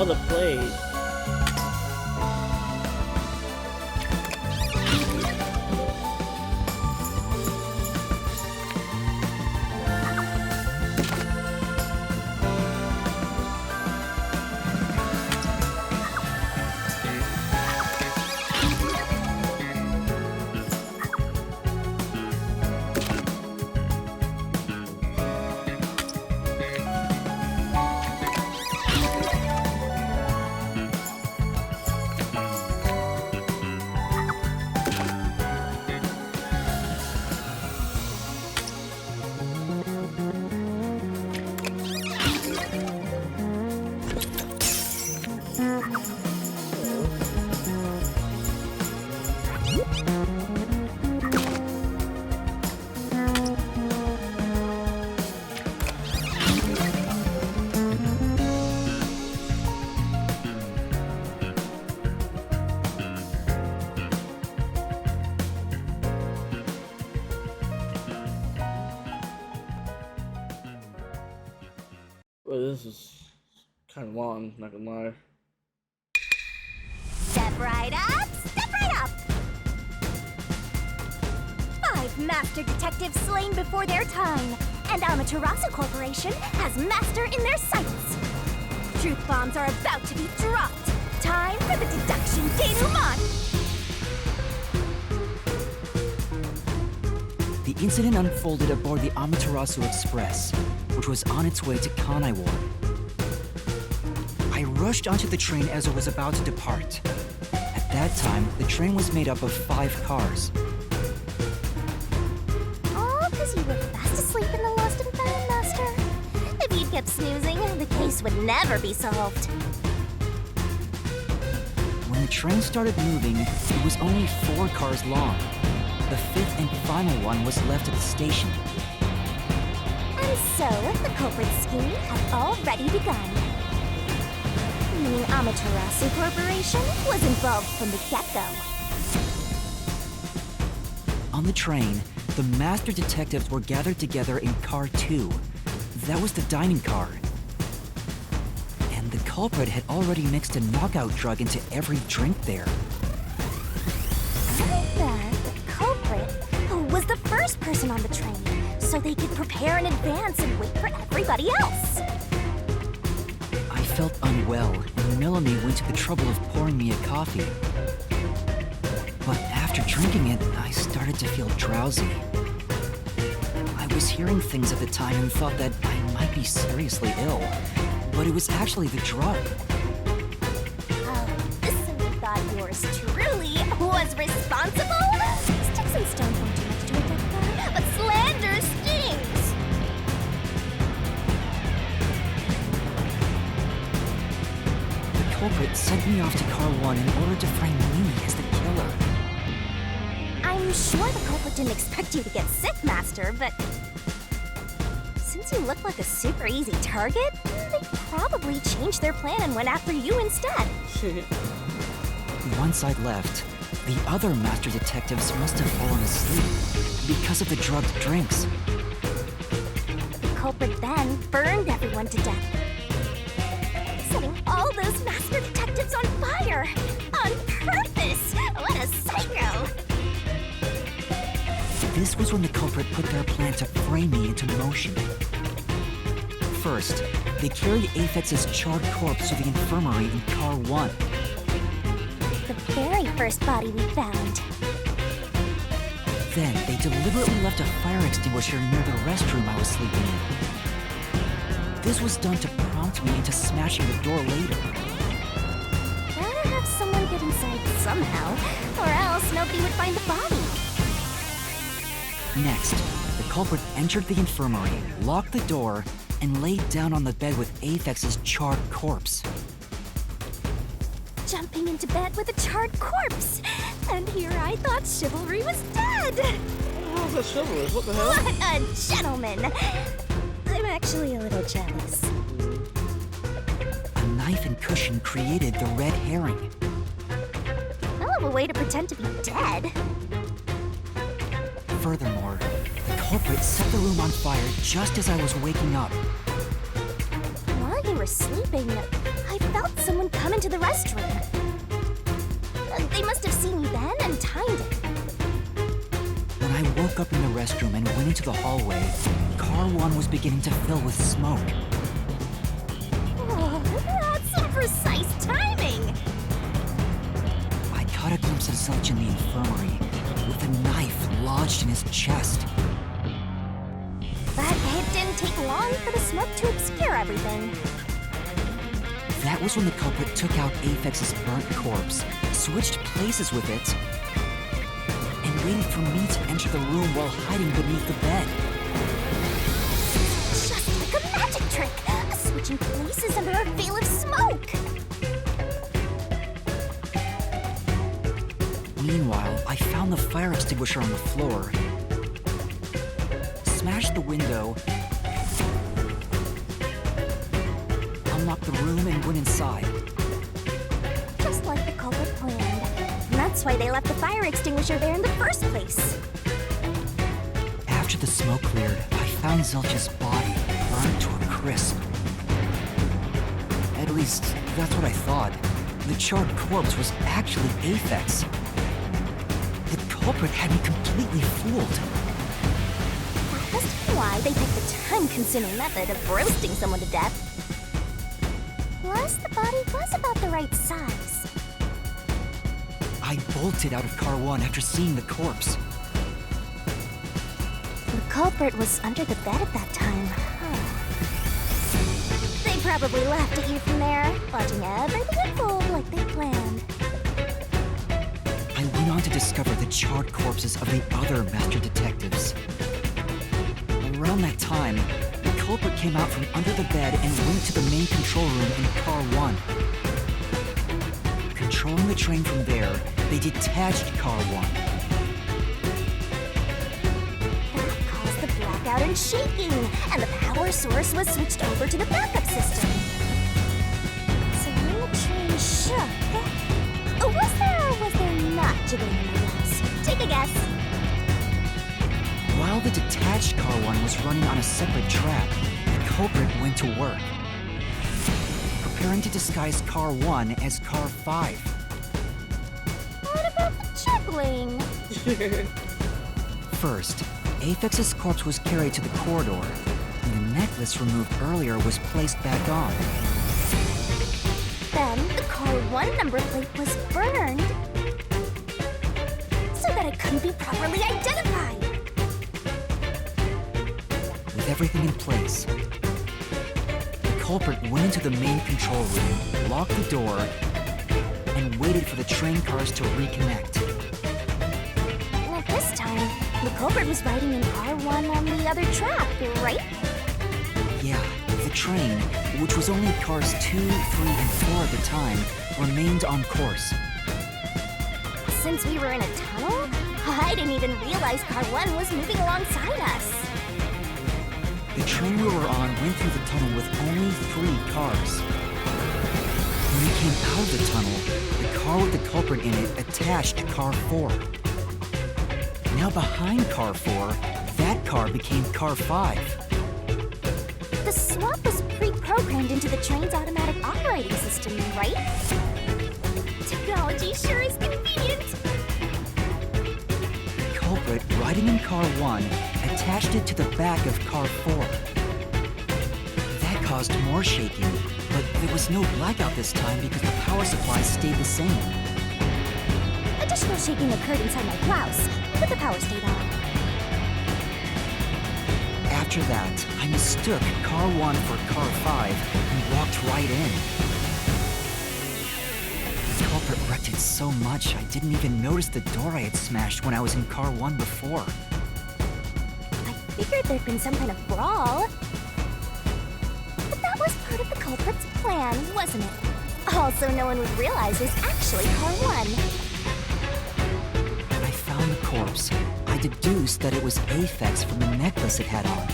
Oh, the blade. Well, this is kind of long, not gonna lie. Step right up, step right up! 5 master detectives slain before their time, and Amaterasu Corporation has master in their sights. Truth bombs are about to be dropped. Time for the deduction denouement! The incident unfolded aboard the Amaterasu Express, which was on its way to Kanaiwar. I rushed onto the train as it was about to depart. At that time, the train was made up of 5 cars. All because you were fast asleep in the lost and found, Master. If you'd kept snoozing, the case would never be solved. When the train started moving, it was only 4 cars long. The 5th and final one was left at the station. And so, the culprit scheme had already begun. Meaning Amaterasu Corporation was involved from the get-go. On the train, the master detectives were gathered together in Car 2. That was the dining car. And the culprit had already mixed a knockout drug into every drink there. The culprit was the first person on the train, so they could prepare in advance and wait for everybody else. I felt unwell, and Melanie went to the trouble of pouring me a coffee. But after drinking it, I started to feel drowsy. I was hearing things at the time and thought that I might be seriously ill, but it was actually the drug. Oh, so you thought yours truly was responsible? Sticks and stones won't do much to a dead fly, but slander stings! The culprit sent me off to Car 1 in order to frame me as the killer. I'm sure the culprit didn't expect you to get sick, Master, but since you look like a super easy target, they probably changed their plan and went after you instead. Once I'd left, the other master detectives must have fallen asleep because of the drugged drinks. The culprit then burned everyone to death, setting all those master detectives on fire! On purpose! What a psycho! This was when the culprit put their plan to frame me into motion. First, they carried Aphex's charred corpse to the infirmary in Car 1. The very first body we found. Then, they deliberately left a fire extinguisher near the restroom I was sleeping in. This was done to prompt me into smashing the door later. Gotta have someone get inside somehow, or else nobody would find the body. Next, the culprit entered the infirmary, locked the door, and laid down on the bed with Aphex's charred corpse. Jumping into bed with a charred corpse! And here I thought chivalry was dead! Oh, that's chivalrous. What the hell? What a gentleman! I'm actually a little jealous. A knife and cushion created the red herring. Hell of a way to pretend to be dead. Furthermore, the culprit set the room on fire just as I was waking up. While you were sleeping, I felt someone come into the restroom. They must have seen me then and timed it. When I woke up in the restroom and went into the hallway, Car 1 was beginning to fill with smoke. Oh, that's some precise timing! I caught a glimpse of Zilch in the infirmary, with a knife lodged in his chest. But it didn't take long for the smoke to obscure everything. That was when the culprit took out Aphex's burnt corpse, switched places with it, and waited for me to enter the room while hiding beneath the bed. Just like a magic trick! Switching places under a veil of smoke! Meanwhile, I found the fire extinguisher on the floor, smashed the window, unlocked the room, and went inside. Just like the culprit planned. And that's why they left the fire extinguisher there in the first place. After the smoke cleared, I found Zilch's body burned to a crisp. At least, that's what I thought. The charred corpse was actually Aphex. The culprit had me completely fooled. That must be why they picked the time-consuming method of roasting someone to death. Plus, the body was about the right size. I bolted out of Car 1 after seeing the corpse. The culprit was under the bed at that time, huh? They probably laughed at you from there, watching everything unfold like they planned. I went on to discover the charred corpses of the other master detectives. Around that time, the culprit came out from under the bed and went to the main control room in Car 1. Controlling the train from there, they detached Car 1. That caused the blackout and shaking, and the power source was switched over to the backup system. So when the train shook, was there or was there not jiggling in the wheels? Take a guess. While the detached Car 1 was running on a separate track, the culprit went to work, preparing to disguise Car 1 as Car 5. What about the jiggling? First, Aphex's corpse was carried to the corridor, and the necklace removed earlier was placed back on. Then the Car 1 number plate was burned so that it couldn't be properly identified. With everything in place, the culprit went into the main control room, locked the door, and waited for the train cars to reconnect. And at this time, the culprit was riding in Car 1 on the other track, right? Yeah, the train, which was only cars 2, 3, and 4 at the time, remained on course. Since we were in a tunnel, I didn't even realize Car 1 was moving alongside us. The train we were on went through the tunnel with only 3 cars. When we came out of the tunnel, the car with the culprit in it attached Car 4. Now behind Car 4, that car became Car 5. The swap was pre-programmed into the train's automatic operating system, right? Technology sure is convenient. The culprit, riding in Car 1, attached it to the back of Car 4. That caused more shaking, but there was no blackout this time because the power supply stayed the same. frictional shaking occurred inside my blouse, but the power stayed on. After that, I mistook car 1 for car 5 and walked right in. The culprit wrecked it so much I didn't even notice the door I had smashed when I was in car 1 before. I figured there'd been some kind of brawl. But that was part of the culprit's plan, wasn't it? Also, no one would realize it was actually car 1. When I found the corpse, I deduced that it was Aphex from the necklace it had on.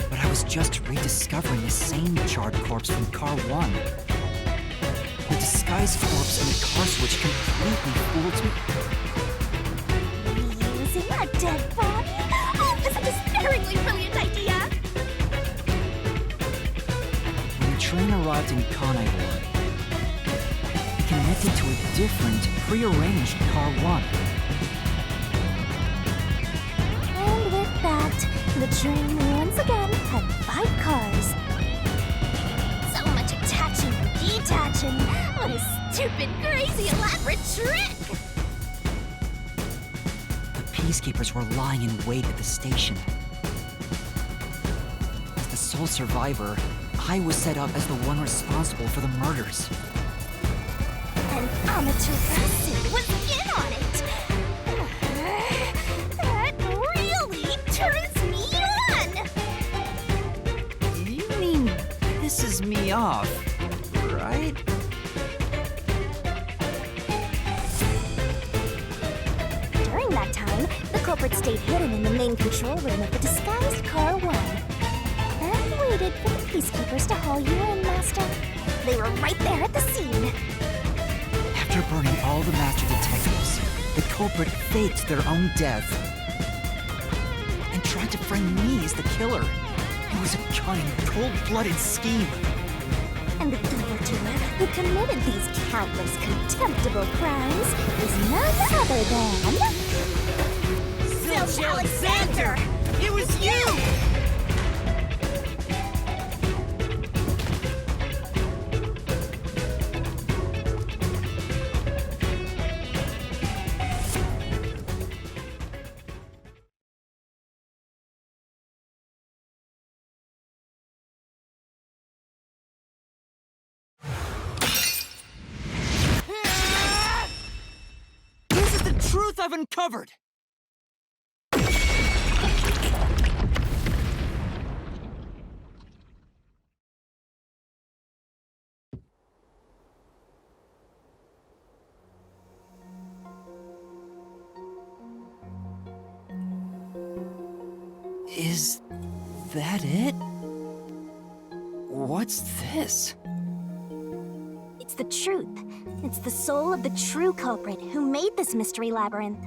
But I was just rediscovering the same charred corpse from car 1. The disguised corpse and the car switch completely fooled me. Using a dead body? Oh, that's a despairingly brilliant idea! When the train arrived in Conivore, it connected to a different, prearranged car 1. And with that, the train once again had 5 cars. So much attaching and detaching. What a stupid, crazy, elaborate trick! The peacekeepers were lying in wait at the station. As the sole survivor, I was set up as the one responsible for the murders. And Amaterasu was in on it! That really turns me on! You mean pisses me off, right? During that time, the culprit stayed hidden in the main control room of the disguised car 1. And waited for the peacekeepers to haul you in, Master. They were right there at the scene. After burning all the master detectives, the culprit faked their own death and tried to frame me as the killer. It was a cunning, cold-blooded scheme. And the evildoer who committed these countless contemptible crimes is none other than... Zilch Alexander! It was you! This is the truth I've uncovered! Is that it? What's this? It's the truth. It's the soul of the true culprit who made this mystery labyrinth.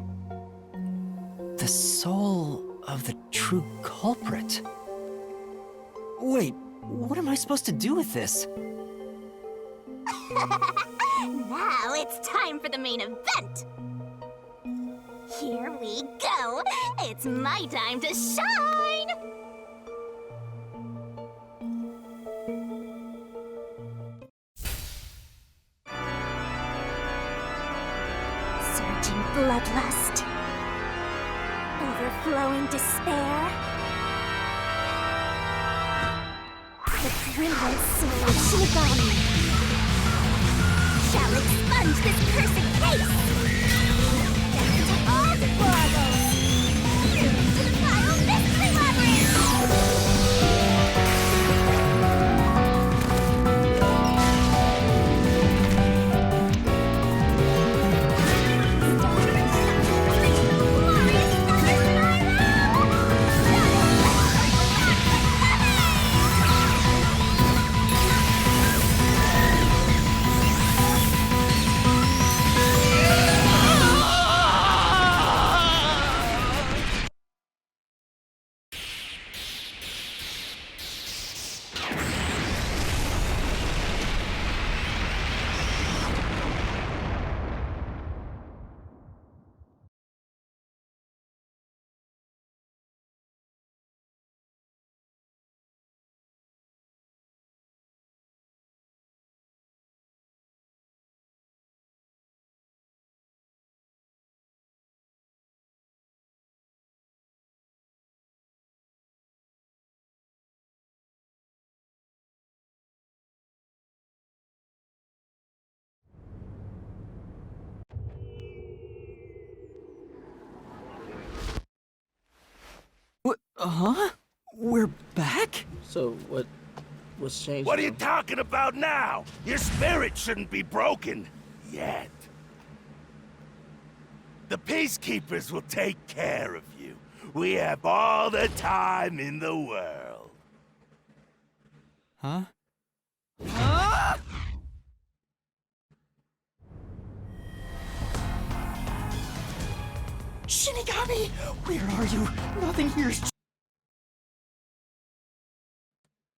The soul of the true culprit? Wait, what am I supposed to do with this? Now it's time for the main event! Here we go! It's my time to shine! Surging bloodlust. Overflowing despair. The brilliant soul of Shinigami shall expunge this cursed case! Death to all deplorables! Through to the final mystery labyrinth! Uh-huh? We're back? So what's changed? What are you now? talking about now? Your spirit shouldn't be broken. Yet. The Peacekeepers will take care of you. We have all the time in the world. Huh? Ah! Shinigami! Where are you? Nothing here's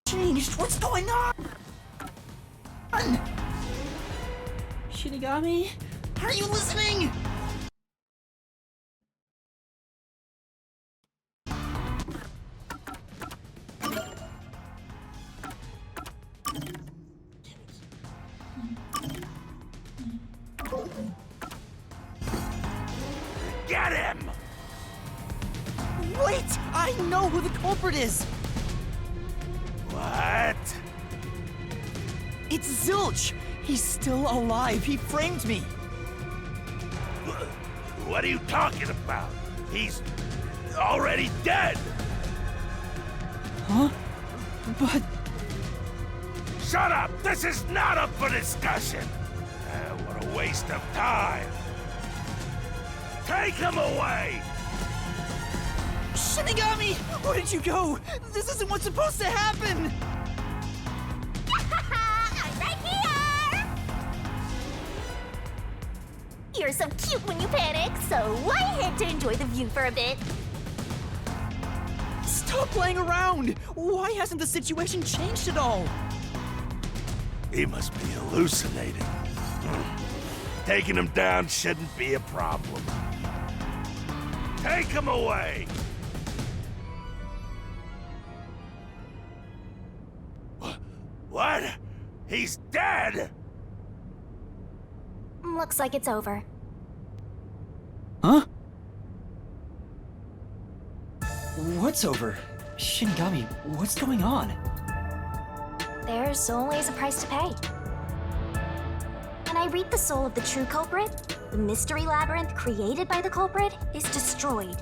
changed. What's going on? Shinigami? Are you listening? Get him! Wait! I know who the culprit is! What? It's Zilch! He's still alive. He framed me. What are you talking about? He's already dead! Huh? But... Shut up! This is not up for discussion! What a waste of time! Take him away! Shinigami! Where did you go? This isn't what's supposed to happen! I'm right here! You're so cute when you panic, so I head to enjoy the view for a bit. Stop playing around! Why hasn't the situation changed at all? He must be hallucinating. Taking him down shouldn't be a problem. Take him away! What? He's dead? Looks like it's over. Huh? What's over? Shinigami, what's going on? There's always a price to pay. When I reap the soul of the true culprit, the mystery labyrinth created by the culprit is destroyed.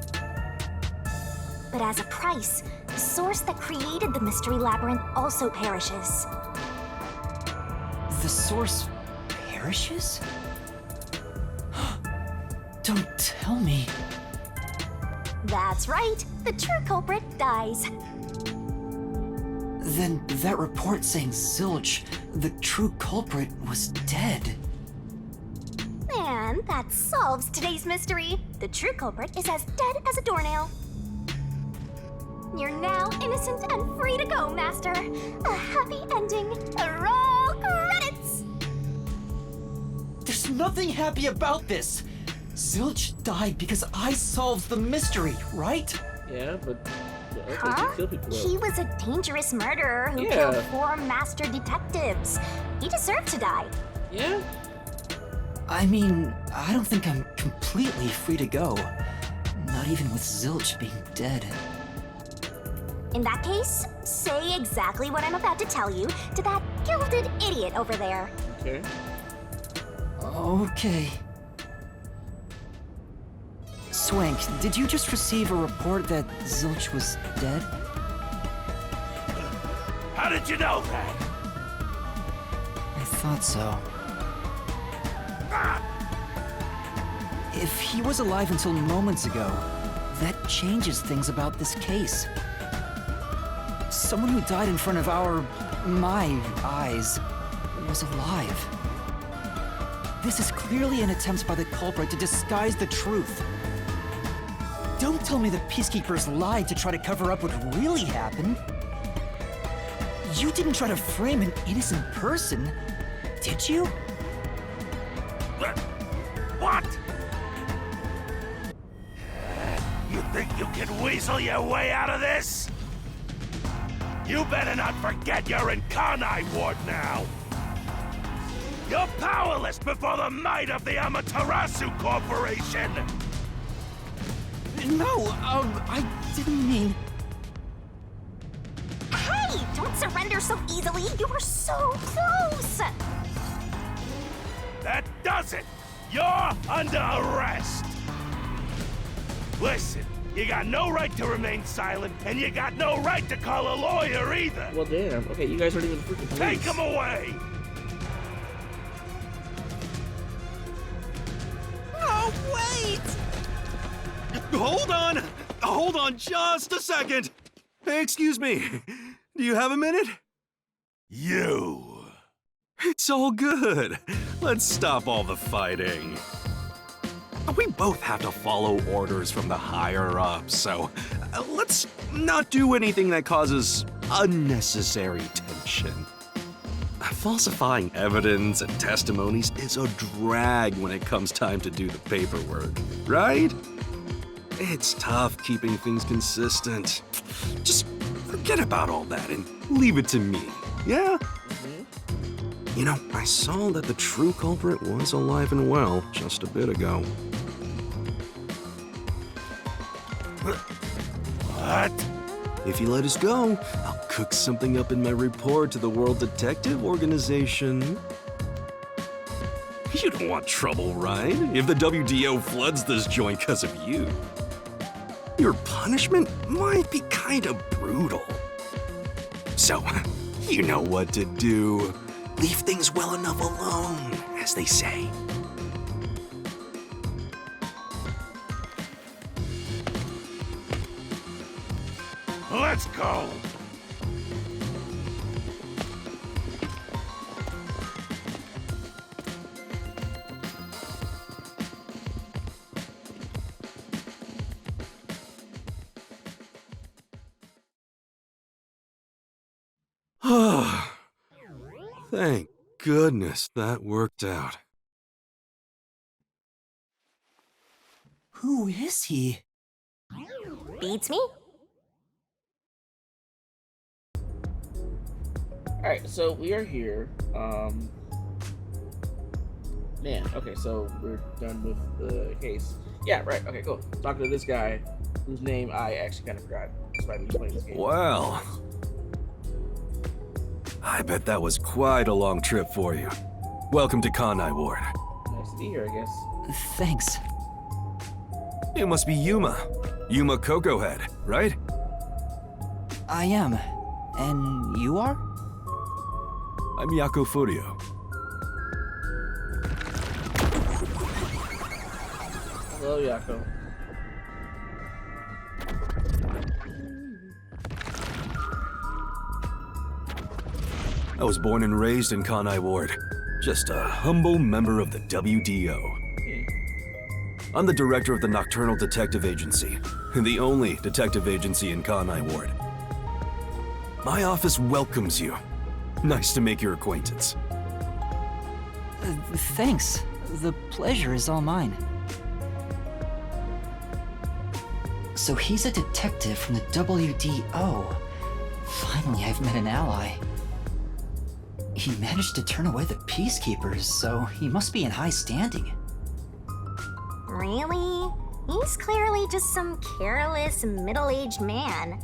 But as a price, the source that created the mystery labyrinth also perishes. The source perishes? Don't tell me. That's right, the true culprit dies. Then that report saying Zilch, the true culprit, was dead. And that solves today's mystery. The true culprit is as dead as a doornail. You're now innocent and free to go, Master. A happy ending. Roll credits! There's nothing happy about this. Zilch died because I solved the mystery, right? Yeah, but okay, Huh? you kill people. He was a dangerous murderer who Yeah. killed 4 master detectives. He deserved to die. Yeah. I mean, I don't think I'm completely free to go. Not even with Zilch being dead. In that case, say exactly what I'm about to tell you to that gilded idiot over there. Okay. Okay. Swank, did you just receive a report that Zilch was dead? How did you know that? I thought so. Ah! If he was alive until moments ago, that changes things about this case. Someone who died in front of my eyes, was alive. This is clearly an attempt by the culprit to disguise the truth. Don't tell me the Peacekeepers lied to try to cover up what really happened. You didn't try to frame an innocent person, did you? What? You think you can weasel your way out of this? You better not forget you're in Kanai Ward now! You're powerless before the might of the Amaterasu Corporation! No, I didn't mean... Hey, don't surrender so easily. You were so close. That does it! You're under arrest! Listen, You got no right to remain silent, and you got no right to call a lawyer either. Well, damn. Okay, you guys aren't even freaking police. Take him away! Oh, wait! Hold on just a second. Hey, excuse me. Do you have a minute? You. It's all good. Let's stop all the fighting. We both have to follow orders from the higher-ups, so let's not do anything that causes unnecessary tension. Falsifying evidence and testimonies is a drag when it comes time to do the paperwork, right? It's tough keeping things consistent. Just forget about all that and leave it to me, yeah? You know, I saw that the true culprit was alive and well just a bit ago. What? If you let us go, I'll cook something up in my report to the World Detective Organization. You don't want trouble, right? If the WDO floods this joint because of you. Your punishment might be kind of brutal. So, you know what to do. Leave things well enough alone, as they say. Let's go! Thank goodness that worked out. Who is he? Beats me? Alright, so we are here. Man, okay, so we're done with the case. Yeah, right, okay, cool. Talking to this guy, whose name I actually kind of forgot. Despite me playing this game. Well, I bet that was quite a long trip for you. Welcome to Kanai Ward. Nice to be here, I guess. Thanks. It must be Yuma. Yuma Cocoa Head, right? I am. And you are? I'm Yako Furio. Hello, Yako. I was born and raised in Kanai Ward. Just a humble member of the WDO. I'm the director of the Nocturnal Detective Agency, the only detective agency in Kanai Ward. My office welcomes you. Nice to make your acquaintance. Thanks. The pleasure is all mine. So he's a detective from the WDO. Finally, I've met an ally. He managed to turn away the Peacekeepers, so he must be in high standing. Really? He's clearly just some careless, middle-aged man.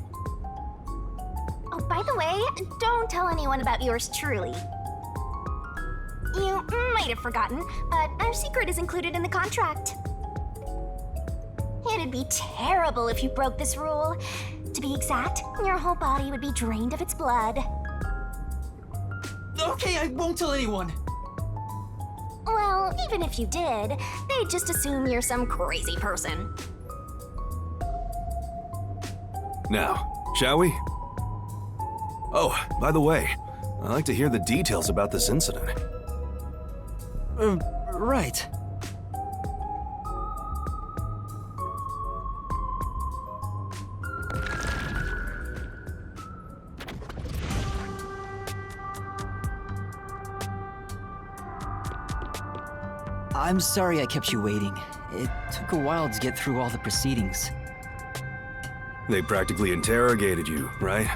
Oh, by the way, don't tell anyone about yours truly. You might have forgotten, but our secret is included in the contract. It'd be terrible if you broke this rule. To be exact, your whole body would be drained of its blood. Okay, I won't tell anyone. Well, even if you did, they'd just assume you're some crazy person. Now, shall we? Oh, by the way, I'd like to hear the details about this incident. Right. I'm sorry I kept you waiting. It took a while to get through all the proceedings. They practically interrogated you, right?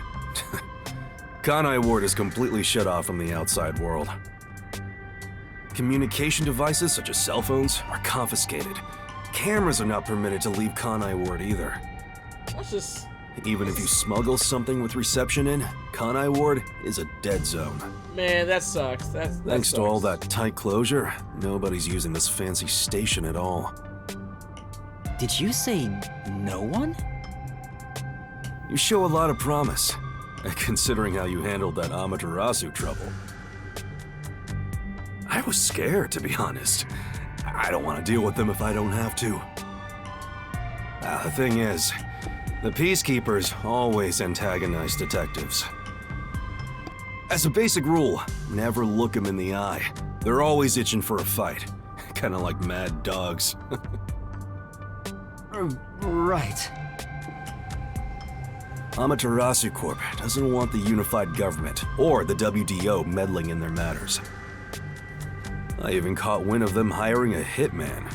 Kanai Ward is completely shut off from the outside world. Communication devices such as cell phones are confiscated. Cameras are not permitted to leave Kanai Ward either. That's just... Even if you smuggle something with reception in, Kanai Ward is a dead zone. Man, that sucks. Thanks to all that tight closure, nobody's using this fancy station at all. Did you say no one? You show a lot of promise, considering how you handled that Amaterasu trouble. I was scared, to be honest. I don't want to deal with them if I don't have to. The thing is, the Peacekeepers always antagonize detectives. As a basic rule, never look them in the eye. They're always itching for a fight. Kinda like mad dogs. Right. Amaterasu Corp doesn't want the unified government or the WDO meddling in their matters. I even caught wind of them hiring a hitman.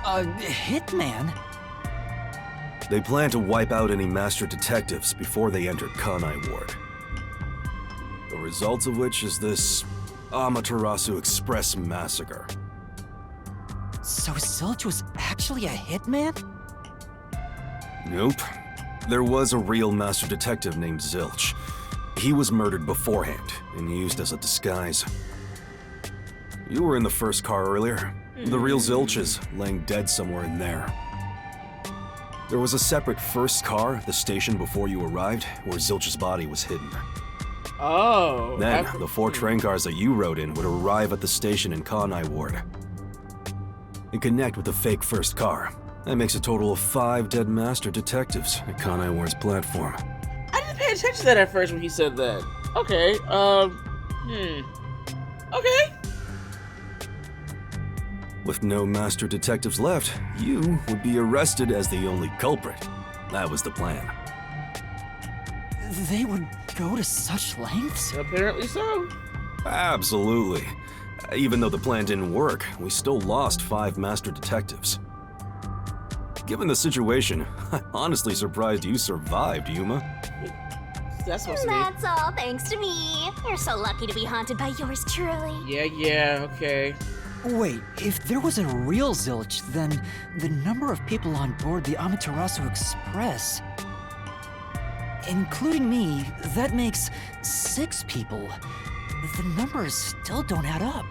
A hitman? They plan to wipe out any master detectives before they entered Kanai Ward. The result of which is this Amaterasu Express massacre. So Zilch was actually a hitman? Nope. There was a real master detective named Zilch. He was murdered beforehand and used as a disguise. You were in the first car earlier. The real Zilch is laying dead somewhere in there. There was a separate first car at the station before you arrived, where Zilch's body was hidden. Oh. Then, the 4 train cars that you rode in would arrive at the station in Kanai Ward and connect with the fake first car. That makes a total of 5 dead master detectives at Kanai Ward's platform. I didn't pay attention to that at first when he said that. Okay, Okay. With no master detectives left, you would be arrested as the only culprit. That was the plan. They would go to such lengths? Apparently so. Absolutely. Even though the plan didn't work, we still lost 5 master detectives. Given the situation, I'm honestly surprised you survived, Yuma. That's supposed to be. That's all thanks to me. You're so lucky to be haunted by yours truly. Yeah, okay. Wait, if there was a real Zilch, then the number of people on board the Amaterasu Express, including me, that makes 6 people. The numbers still don't add up.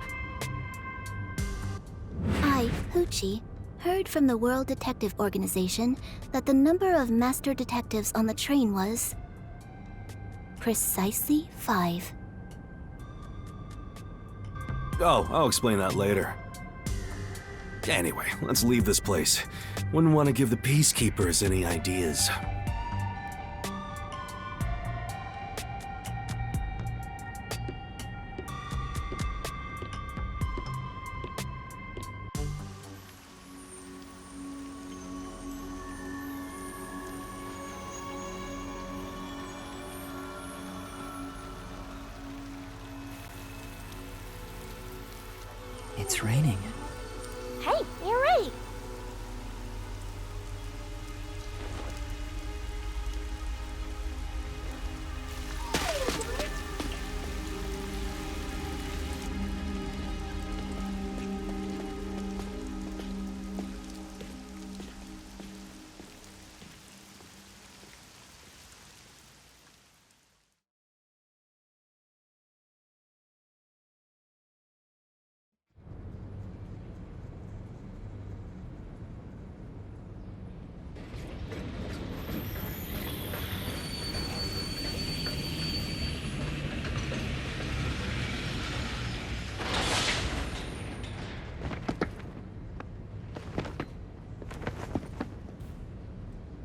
I, Hoochie, heard from the World Detective Organization that the number of master detectives on the train was precisely 5. Oh, I'll explain that later. Anyway, let's leave this place. Wouldn't want to give the Peacekeepers any ideas. It's raining. Hey, you're right.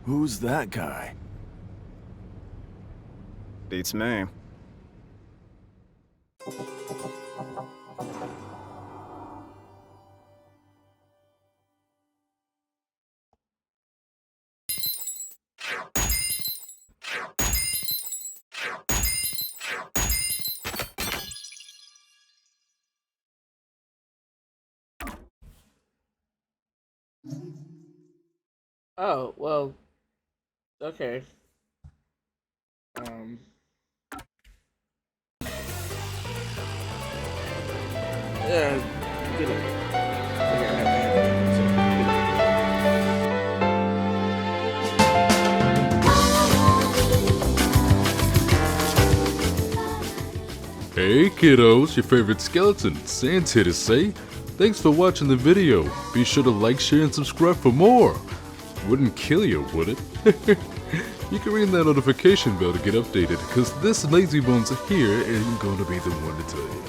Who's that guy? Beats me. Oh, well. Okay. Yeah, get it. Hey kiddos, your favorite skeleton, Sans here to say, Thanks for watching the video. Be sure to like, share, and subscribe for more. Wouldn't kill you, would it? You can ring that notification bell to get updated, because this lazy bones here ain't gonna be the one to tell you.